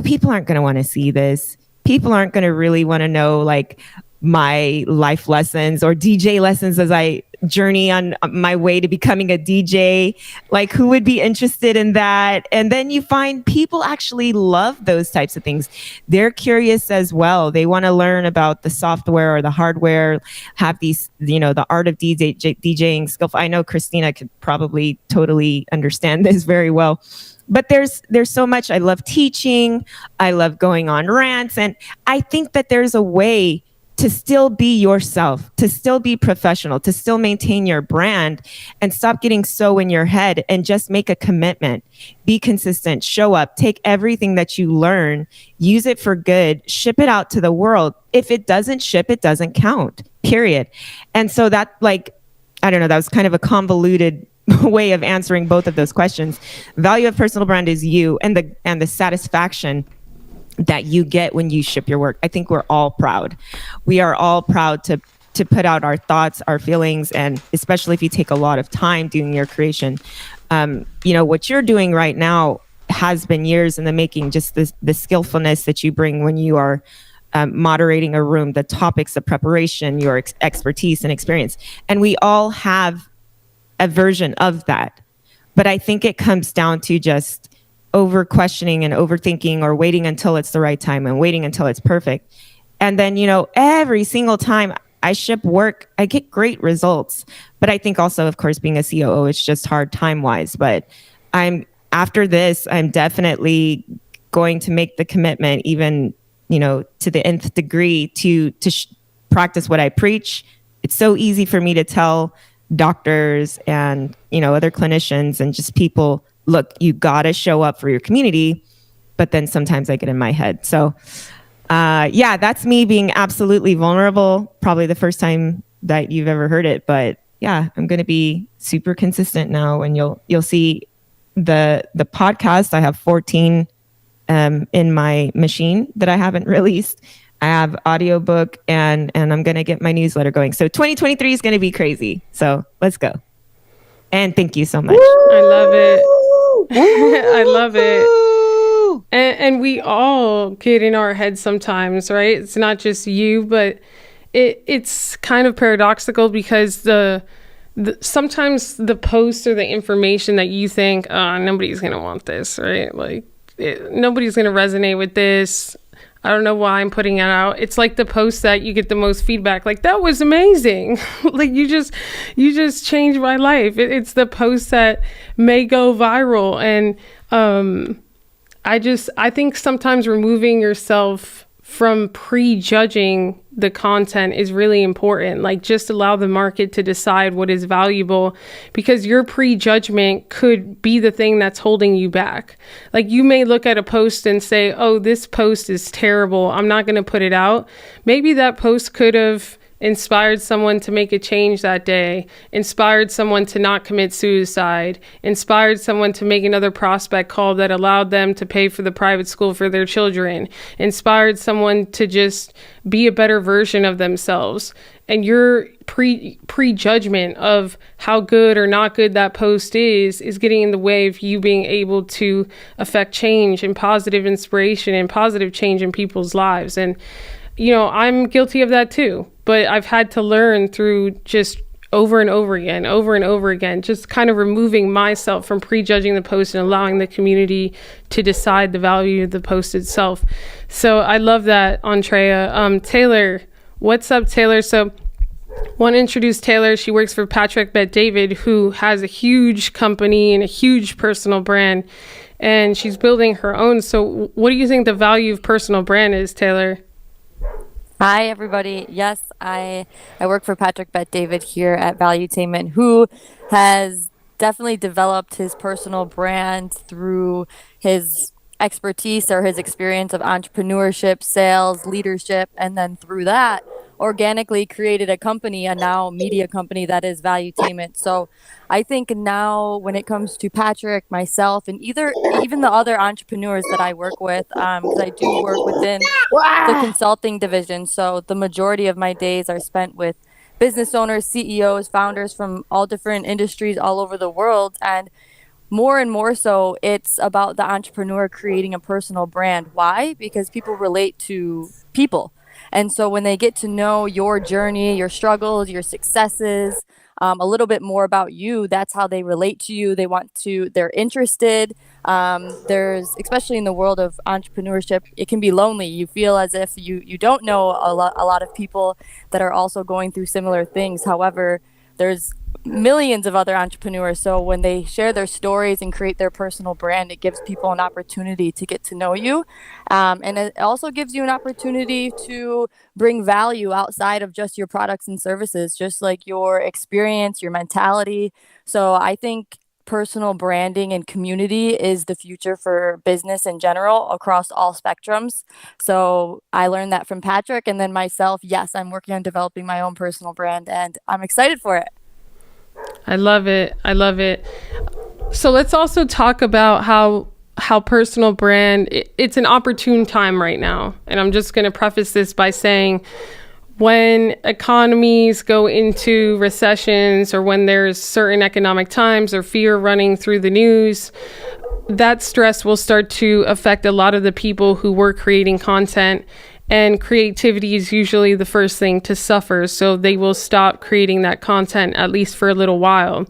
people aren't going to want to see this. People aren't going to really want to know like my life lessons or DJ lessons as I journey on my way to becoming a DJ. Like, who would be interested in that? And then you find people actually love those types of things. They're curious as well. They want to learn about the software or the hardware, have these, the art of DJing skill. I know Christina could probably totally understand this very well. But there's so much. I love teaching. I love going on rants. And I think that there's a way to still be yourself, to still be professional, to still maintain your brand and stop getting so in your head and just make a commitment. Be consistent, show up, take everything that you learn, use it for good, ship it out to the world. If it doesn't ship, it doesn't count, period. And so that I don't know, that was kind of a convoluted way of answering both of those questions. Value of personal brand is you and the satisfaction that you get when you ship your work. I think we're all proud. We are all proud to put out our thoughts, our feelings, and especially if you take a lot of time doing your creation. What you're doing right now has been years in the making, just the skillfulness that you bring when you are moderating a room, the topics of preparation, your expertise and experience. And we all have a version of that. But I think it comes down to just over questioning and overthinking, or waiting until it's the right time and waiting until it's perfect. And then, every single time I ship work, I get great results. But I think also, of course, being a COO, it's just hard time-wise. But after this, I'm definitely going to make the commitment, even, to the nth degree, to practice what I preach. It's so easy for me to tell doctors and, other clinicians and just people, look, you got to show up for your community. But then sometimes I get in my head. So that's me being absolutely vulnerable. Probably the first time that you've ever heard it. But yeah, I'm going to be super consistent now. And you'll see the podcast. I have 14 in my machine that I haven't released. I have audiobook and I'm going to get my newsletter going. So 2023 is going to be crazy. So let's go. And thank you so much. I love it. I love it. And we all get in our heads sometimes, right? It's not just you, but it's kind of paradoxical because sometimes the post or the information that you think, nobody's going to want this, right? Like nobody's going to resonate with this. I don't know why I'm putting it out. It's like the post that you get the most feedback. Like, that was amazing. Like you just changed my life. It's the post that may go viral. And I think sometimes removing yourself from prejudging the content is really important. Like, just allow the market to decide what is valuable, because your prejudgment could be the thing that's holding you back. Like, you may look at a post and say, oh, this post is terrible, I'm not going to put it out. Maybe that post could have inspired someone to make a change that day, inspired someone to not commit suicide, inspired someone to make another prospect call that allowed them to pay for the private school for their children, inspired someone to just be a better version of themselves. And your prejudgment of how good or not good that post is getting in the way of you being able to affect change and positive inspiration and positive change in people's lives. And I'm guilty of that too, but I've had to learn through just over and over again, just kind of removing myself from prejudging the post and allowing the community to decide the value of the post itself. So I love that, Andrea. Taylor, what's up, Taylor? So want to introduce Taylor. She works for Patrick Bet-David, who has a huge company and a huge personal brand, and she's building her own. So what do you think the value of personal brand is, Taylor? Hi, everybody. Yes, I work for Patrick Bet-David here at Valuetainment, who has definitely developed his personal brand through his expertise or his experience of entrepreneurship, sales, leadership, and then through that, organically created a company, a now media company that is Valuetainment. So I think now when it comes to Patrick, myself, and even the other entrepreneurs that I work with, because I do work within the consulting division. So the majority of my days are spent with business owners, CEOs, founders from all different industries all over the world. And more so, it's about the entrepreneur creating a personal brand. Why? Because people relate to people. And so when they get to know your journey, your struggles, your successes, a little bit more about you, that's how they relate to you. They're interested. Especially in the world of entrepreneurship, it can be lonely. You feel as if you don't know a lot of people that are also going through similar things. However, there's millions of other entrepreneurs. So when they share their stories and create their personal brand, it gives people an opportunity to get to know you. And it also gives you an opportunity to bring value outside of just your products and services, just like your experience, your mentality. So I think personal branding and community is the future for business in general across all spectrums. So I learned that from Patrick, and then myself, yes, I'm working on developing my own personal brand, and I'm excited for it. I love it. So let's also talk about how personal brand, it's an opportune time right now. And I'm just going to preface this by saying, when economies go into recessions, or when there's certain economic times or fear running through the news, that stress will start to affect a lot of the people who were creating content. And creativity is usually the first thing to suffer, so they will stop creating that content, at least for a little while.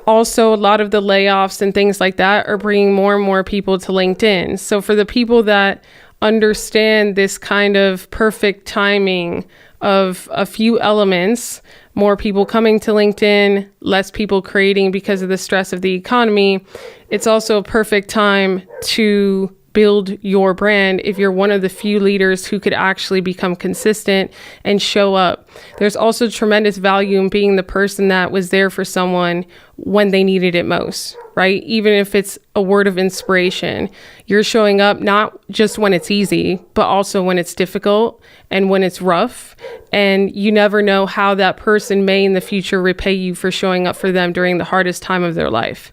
Also, a lot of the layoffs and things like that are bringing more and more people to LinkedIn. So for the people that understand this kind of perfect timing of a few elements, more people coming to LinkedIn, less people creating because of the stress of the economy, it's also a perfect time to build your brand if you're one of the few leaders who could actually become consistent and show up. There's also tremendous value in being the person that was there for someone when they needed it most, right? Even if it's a word of inspiration, you're showing up not just when it's easy, but also when it's difficult and when it's rough. And you never know how that person may in the future repay you for showing up for them during the hardest time of their life.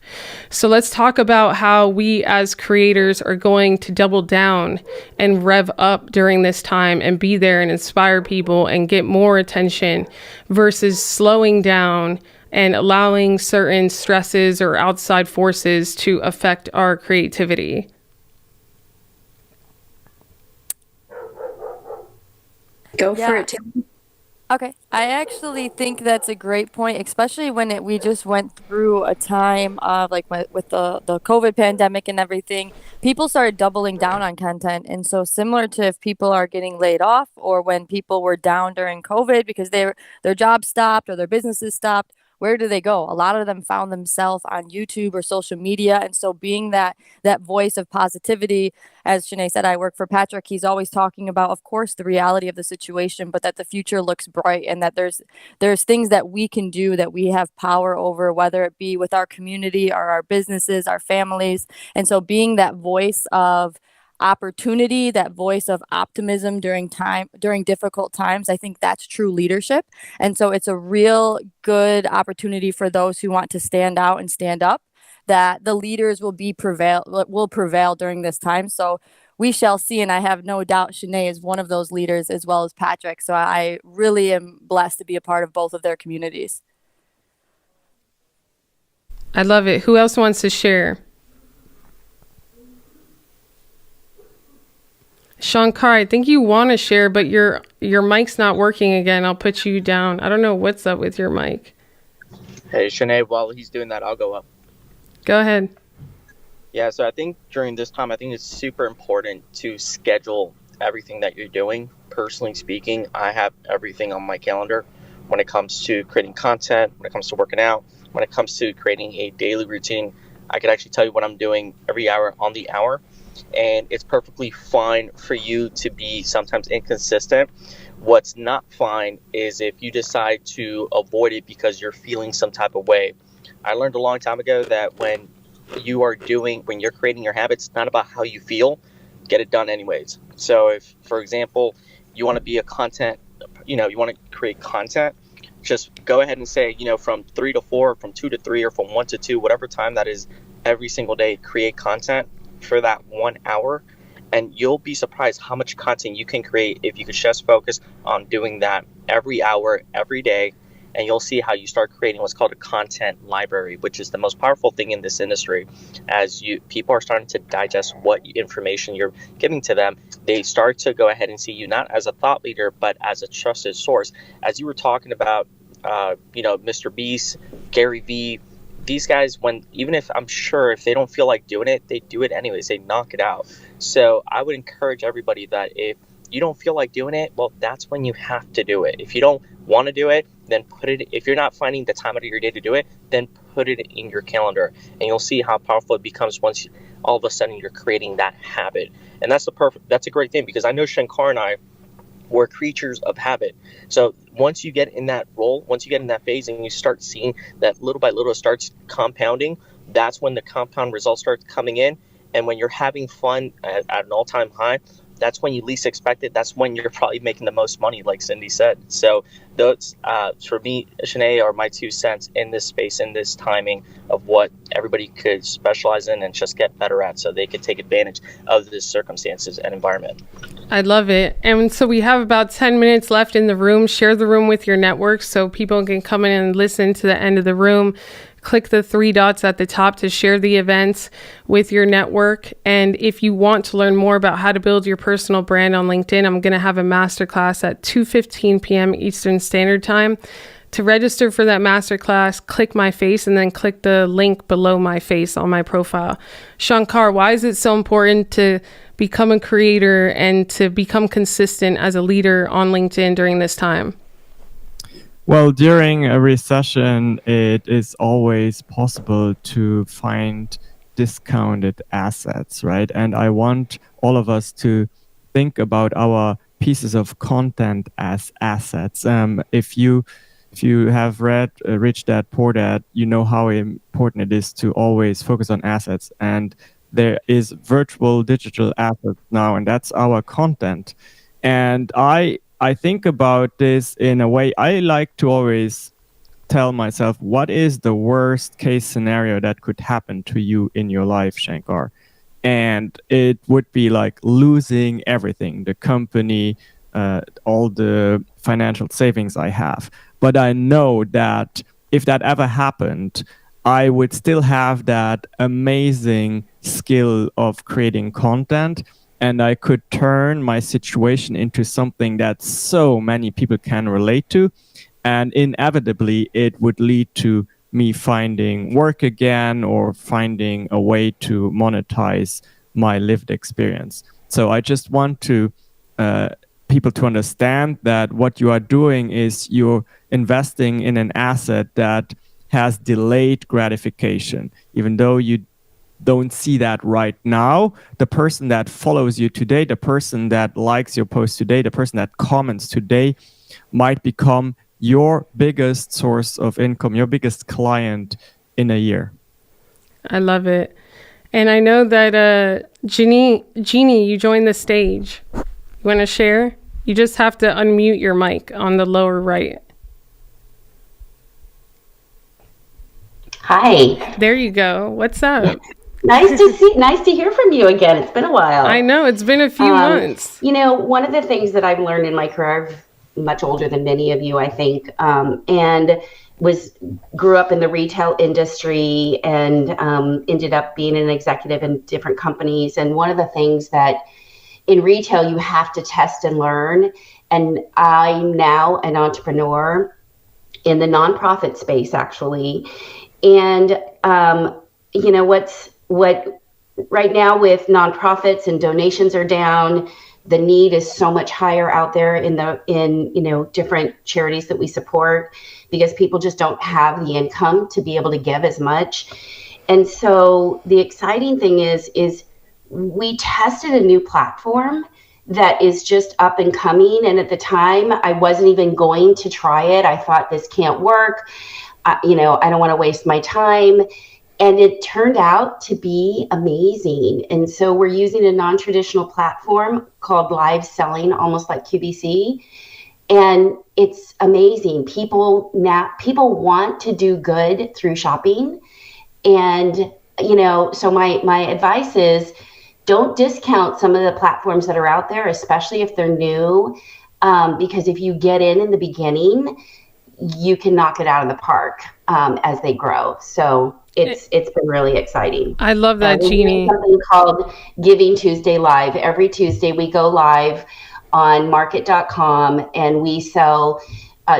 So let's talk about how we as creators are going to double down and rev up during this time and be there and inspire people and get more attention versus slowing down and allowing certain stresses or outside forces to affect our creativity. Go for Yeah. it, Tim. Okay. I actually think that's a great point, especially when we just went through a time of like with the COVID pandemic and everything. People started doubling down on content. And so similar to if people are getting laid off or when people were down during COVID because their jobs stopped or their businesses stopped, where do they go? A lot of them found themselves on YouTube or social media. And so being that voice of positivity, as Shanae said, I work for Patrick. He's always talking about, of course, the reality of the situation, but that the future looks bright and that there's things that we can do that we have power over, whether it be with our community or our businesses, our families. And so being that voice of opportunity, that voice of optimism during difficult times, I think that's true leadership. And so it's a real good opportunity for those who want to stand out and stand up, that the leaders will prevail during this time. So we shall see. And I have no doubt Shanae is one of those leaders as well as Patrick. So I really am blessed to be a part of both of their communities. I love it. Who else wants to share? Shankar, I think you want to share, but your mic's not working again. I'll put you down. I don't know what's up with your mic. Hey, Shanae, while he's doing that, I'll go up. Go ahead. Yeah, so I think during this time, I think it's super important to schedule everything that you're doing. Personally speaking, I have everything on my calendar when it comes to creating content, when it comes to working out, when it comes to creating a daily routine. I could actually tell you what I'm doing every hour on the hour. And it's perfectly fine for you to be sometimes inconsistent. What's not fine is if you decide to avoid it because you're feeling some type of way. I learned a long time ago that when you're creating your habits, it's not about how you feel, get it done anyways. So if, for example, you want to be you want to create content, just go ahead and say, from 3 to 4, from 2 to 3, or from 1 to 2, whatever time that is, every single day, create content for that 1 hour, and you'll be surprised how much content you can create if you could just focus on doing that every hour, every day, and you'll see how you start creating what's called a content library, which is the most powerful thing in this industry. As people are starting to digest what information you're giving to them, they start to go ahead and see you not as a thought leader, but as a trusted source. As you were talking about, Mr. Beast, Gary Vee, these guys, even if I'm sure if they don't feel like doing it, they do it anyways. They knock it out. So I would encourage everybody that if you don't feel like doing it, well, that's when you have to do it. If you don't want to do it, then if you're not finding the time out of your day to do it, then put it in your calendar, and you'll see how powerful it becomes once all of a sudden you're creating that habit. And that's a great thing, because I know Shankar and I, we're creatures of habit. So once you get in that role, once you get in that phase and you start seeing that little by little it starts compounding, that's when the compound results start coming in. And when you're having fun at an all-time high, that's when you least expect it. That's when you're probably making the most money, like Cindy said. So those, for me, Shanae, are my 2 cents in this space, in this timing of what everybody could specialize in and just get better at, so they could take advantage of the circumstances and environment. I love it. And so we have about 10 minutes left in the room. Share the room with your network so people can come in and listen to the end of the room. Click the 3 dots at the top to share the events with your network. And if you want to learn more about how to build your personal brand on LinkedIn, I'm going to have a masterclass at 2:15 p.m. Eastern Standard Time. To register for that masterclass, click my face and then click the link below my face on my profile. Shankar, why is it so important to become a creator and to become consistent as a leader on LinkedIn during this time? Well, during a recession, it is always possible to find discounted assets, right? And I want all of us to think about our pieces of content as assets. If you have read Rich Dad Poor Dad, you know how important it is to always focus on assets. And there is virtual digital assets now, and that's our content. And I think about this in a way. I like to always tell myself, what is the worst case scenario that could happen to you in your life, Shankar? And it would be like losing everything, the company, all the financial savings I have. But I know that if that ever happened, I would still have that amazing skill of creating content. and I could turn my situation into something that so many people can relate to. And inevitably, it would lead to me finding work again or finding a way to monetize my lived experience. So I just want to people to understand that what you are doing is you're investing in an asset that has delayed gratification. Even though you don't see that right now, the person that follows you today, the person that likes your post today, the person that comments today might become your biggest source of income, your biggest client in a year. I love it. And I know that Jeannie, you joined the stage. You want to share? You just have to unmute your mic on the lower right. Hi. There you go. What's up? Nice to hear from you again. It's been a while. I know, it's been a few months. You know, one of the things that I've learned in my career, I'm much older than many of you, I think, and grew up in the retail industry and ended up being an executive in different companies. And one of the things that in retail you have to test and learn. And I'm now an entrepreneur in the nonprofit space, actually. And you know what right now with nonprofits and donations are down, the need is so much higher out there in you know, different charities that we support, because people just don't have the income to be able to give as much. And so the exciting thing is we tested a new platform that is just up and coming. And at the time, I wasn't even going to try it. I thought, this can't work. You know, I don't want to waste my time. And it turned out to be amazing. And so we're using a non-traditional platform called Live Selling, almost like QVC. And it's amazing. People want to do good through shopping. And, you know, so my advice is, don't discount some of the platforms that are out there, especially if they're new, because if you get in the beginning, you can knock it out of the park as they grow. So it's been really exciting. I love that, Jeannie. Something called Giving Tuesday Live. Every Tuesday we go live on market.com and we sell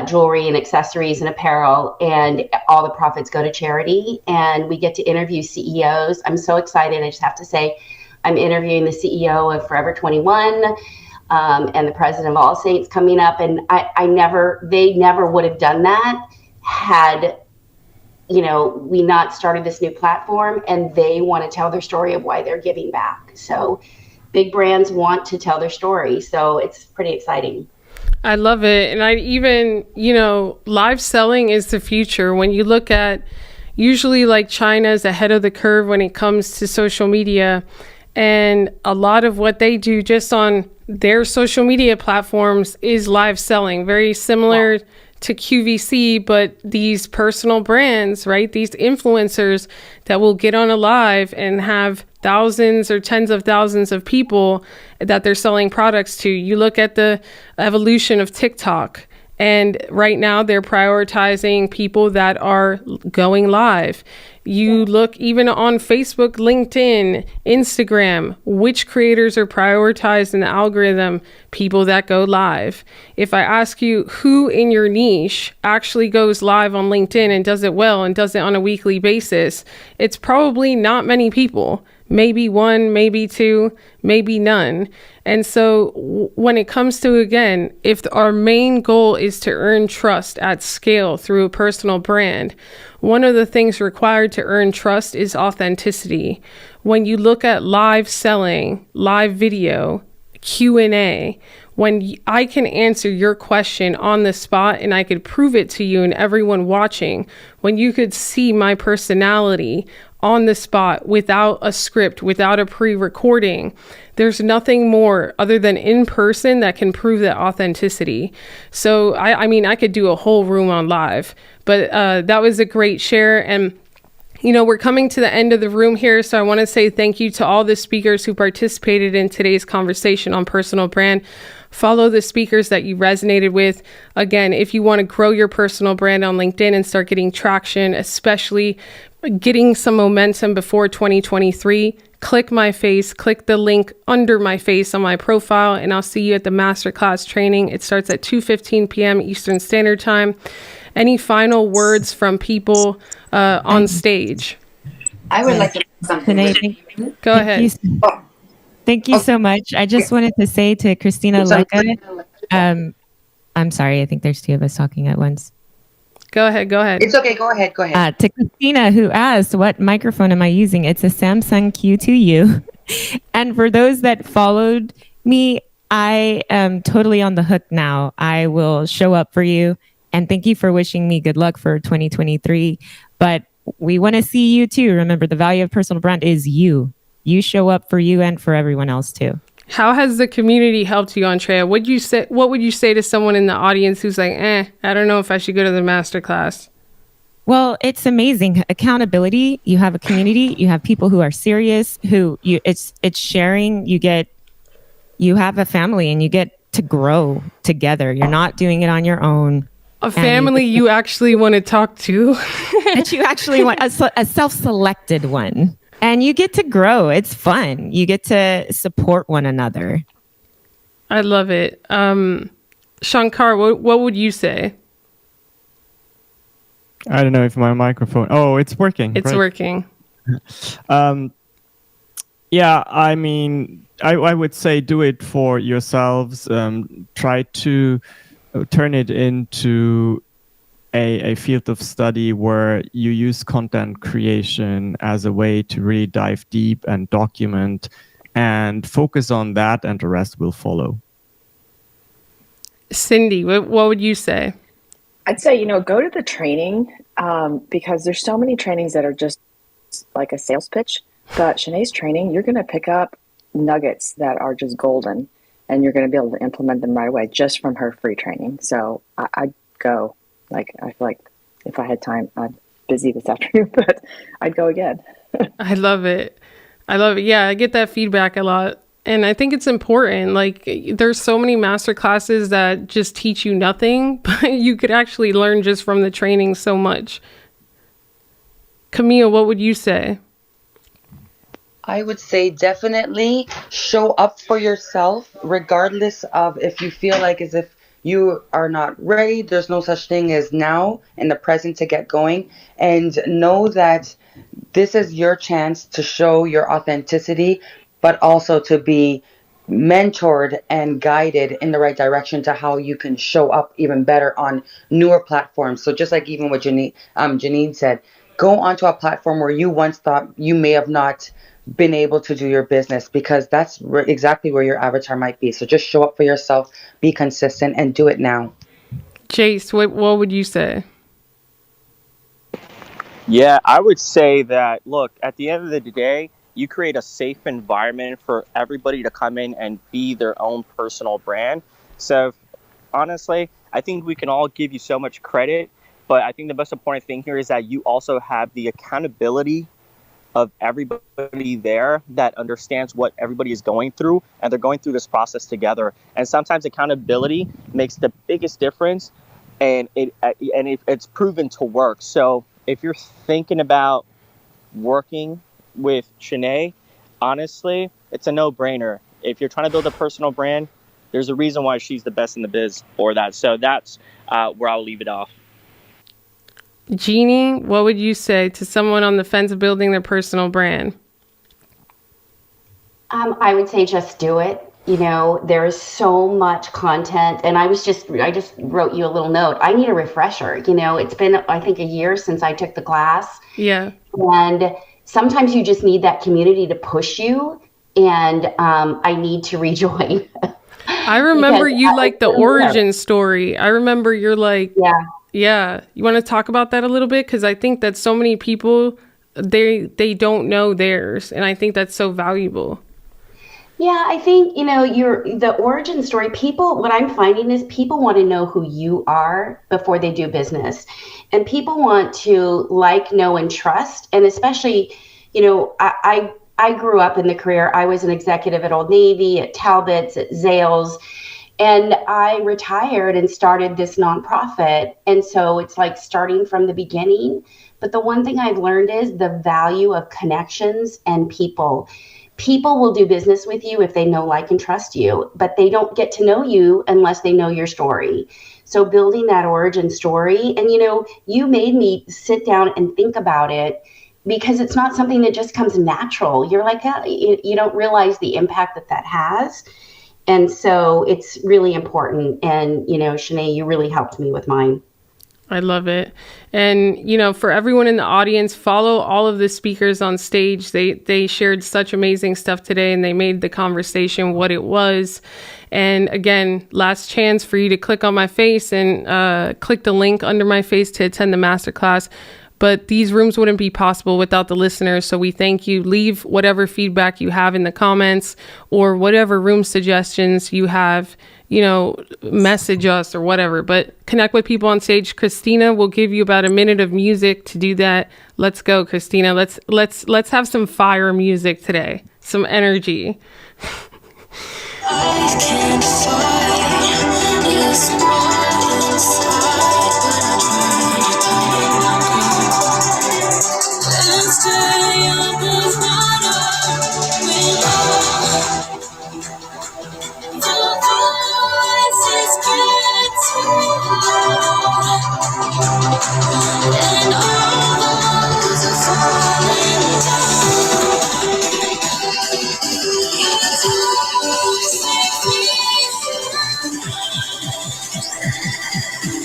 jewelry and accessories and apparel, and all the profits go to charity. And we get to interview CEOs. I'm so excited. I just have to say, I'm interviewing the CEO of Forever 21 and the president of All Saints coming up. And they never would have done that had, you know, we not started this new platform, and they want to tell their story of why they're giving back. So big brands want to tell their story. So it's pretty exciting. I love it. And I even, you know, live selling is the future. When you look at, usually like China's ahead of the curve when it comes to social media. And a lot of what they do just on their social media platforms is live selling, very similar to QVC, but these personal brands, right? These influencers that will get on a live and have thousands or tens of thousands of people that they're selling products to. You look at the evolution of TikTok, and right now they're prioritizing people that are going live. You look even on Facebook, LinkedIn, Instagram, which creators are prioritized in the algorithm? People that go live. If I ask you who in your niche actually goes live on LinkedIn and does it well and does it on a weekly basis, it's probably not many people. Maybe one, maybe two, maybe none. And so when it comes to, again, if our main goal is to earn trust at scale through a personal brand, one of the things required to earn trust is authenticity. When you look at live selling, live video, Q&A, when I can answer your question on the spot and I could prove it to you and everyone watching, when you could see my personality on the spot without a script, without a pre-recording, there's nothing more other than in person that can prove that authenticity. So I mean, I could do a whole room on live, but that was a great share. And you know, we're coming to the end of the room here, so I want to say thank you to all the speakers who participated in today's conversation on personal brand. Follow the speakers that you resonated with. Again, if you want to grow your personal brand on LinkedIn and start getting traction, especially getting some momentum before 2023, click my face, click the link under my face on my profile, and I'll see you at the masterclass training. It starts at 2:15 p.m. Eastern Standard Time. Any final words from people on stage? I would like to say something. Go ahead. Thank you so much. I just wanted to say to Christina Lecca, I'm sorry, I think there's two of us talking at once. Go ahead. It's okay. Go ahead. To Christina, who asked, what microphone am I using? It's a Samsung Q2U. And for those that followed me, I am totally on the hook now. I will show up for you. And thank you for wishing me good luck for 2023. But we want to see you too. Remember, the value of personal brand is you. You show up for you and for everyone else too. How has the community helped you, Andrea? What would you say to someone in the audience who's like, I don't know if I should go to the masterclass? Well, it's amazing. Accountability. You have a community. You have people who are serious, it's sharing. You have a family and you get to grow together. You're not doing it on your own. A family you actually want to talk to. That you actually want, a self-selected one. And you get to grow. It's fun. You get to support one another. I love it. Shankar, what would you say? I don't know if my microphone... Oh, it's working. It's working. Yeah, I mean, I would say do it for yourselves. Try to turn it into a field of study where you use content creation as a way to really dive deep and document and focus on that, and the rest will follow. Cindy, what would you say? I'd say, go to the training because there's so many trainings that are just like a sales pitch. But Shanae's training, you're going to pick up nuggets that are just golden, and you're going to be able to implement them right away just from her free training. So I'd go. I feel like if I had time, I'm busy this afternoon, but I'd go again. I love it. Yeah, I get that feedback a lot. And I think it's important. There's so many master classes that just teach you nothing, but you could actually learn just from the training so much. Camille, what would you say? I would say definitely show up for yourself, regardless of if you feel like as if you are not ready. There's no such thing as now in the present to get going. And know that this is your chance to show your authenticity, but also to be mentored and guided in the right direction to how you can show up even better on newer platforms. So just like even what Janine said, go onto a platform where you once thought you may have not been able to do your business, because that's exactly where your avatar might be. So just show up for yourself, be consistent, and do it now. Jace, what would you say? Yeah, I would say that, look, at the end of the day, you create a safe environment for everybody to come in and be their own personal brand. So honestly, I think we can all give you so much credit, but I think the most important thing here is that you also have the accountability of everybody there that understands what everybody is going through, and they're going through this process together. And sometimes accountability makes the biggest difference, and it's proven to work. So if you're thinking about working with Shanae, honestly, it's a no-brainer. If you're trying to build a personal brand, there's a reason why she's the best in the biz for that. So that's where I'll leave it off. Jeannie, what would you say to someone on the fence of building their personal brand? I would say just do it. There is so much content, and I just wrote you a little note. I need a refresher. It's been, I think, a year since I took the class. Yeah. And sometimes you just need that community to push you, and I need to rejoin. I remember you like the origin story. I remember you're like, yeah. You want to talk about that a little bit? Because I think that so many people, they don't know theirs, and I think that's so valuable. Yeah, I think, the origin story, what I'm finding is people want to know who you are before they do business. And people want to know, and trust. And especially, I grew up in the career. I was an executive at Old Navy, at Talbot's, at Zales. And I retired and started this nonprofit. And so it's like starting from the beginning. But the one thing I've learned is the value of connections and people. People will do business with you if they know, like, and trust you, but they don't get to know you unless they know your story. So building that origin story, and you made me sit down and think about it, because it's not something that just comes natural. You're like, you don't realize the impact that has. And so it's really important. And, Shanae, you really helped me with mine. I love it. And, for everyone in the audience, follow all of the speakers on stage. They shared such amazing stuff today, and they made the conversation what it was. And again, last chance for you to click on my face and click the link under my face to attend the masterclass. But these rooms wouldn't be possible without the listeners. So we thank you. Leave whatever feedback you have in the comments, or whatever room suggestions you have, message us or whatever, but connect with people on stage. Christina will give you about a minute of music to do that. Let's go, Christina. Let's have some fire music today. Some energy. I can't fight this war inside, but let's stay above water. We love the voices get too loud, and all those are falling down. You set me free.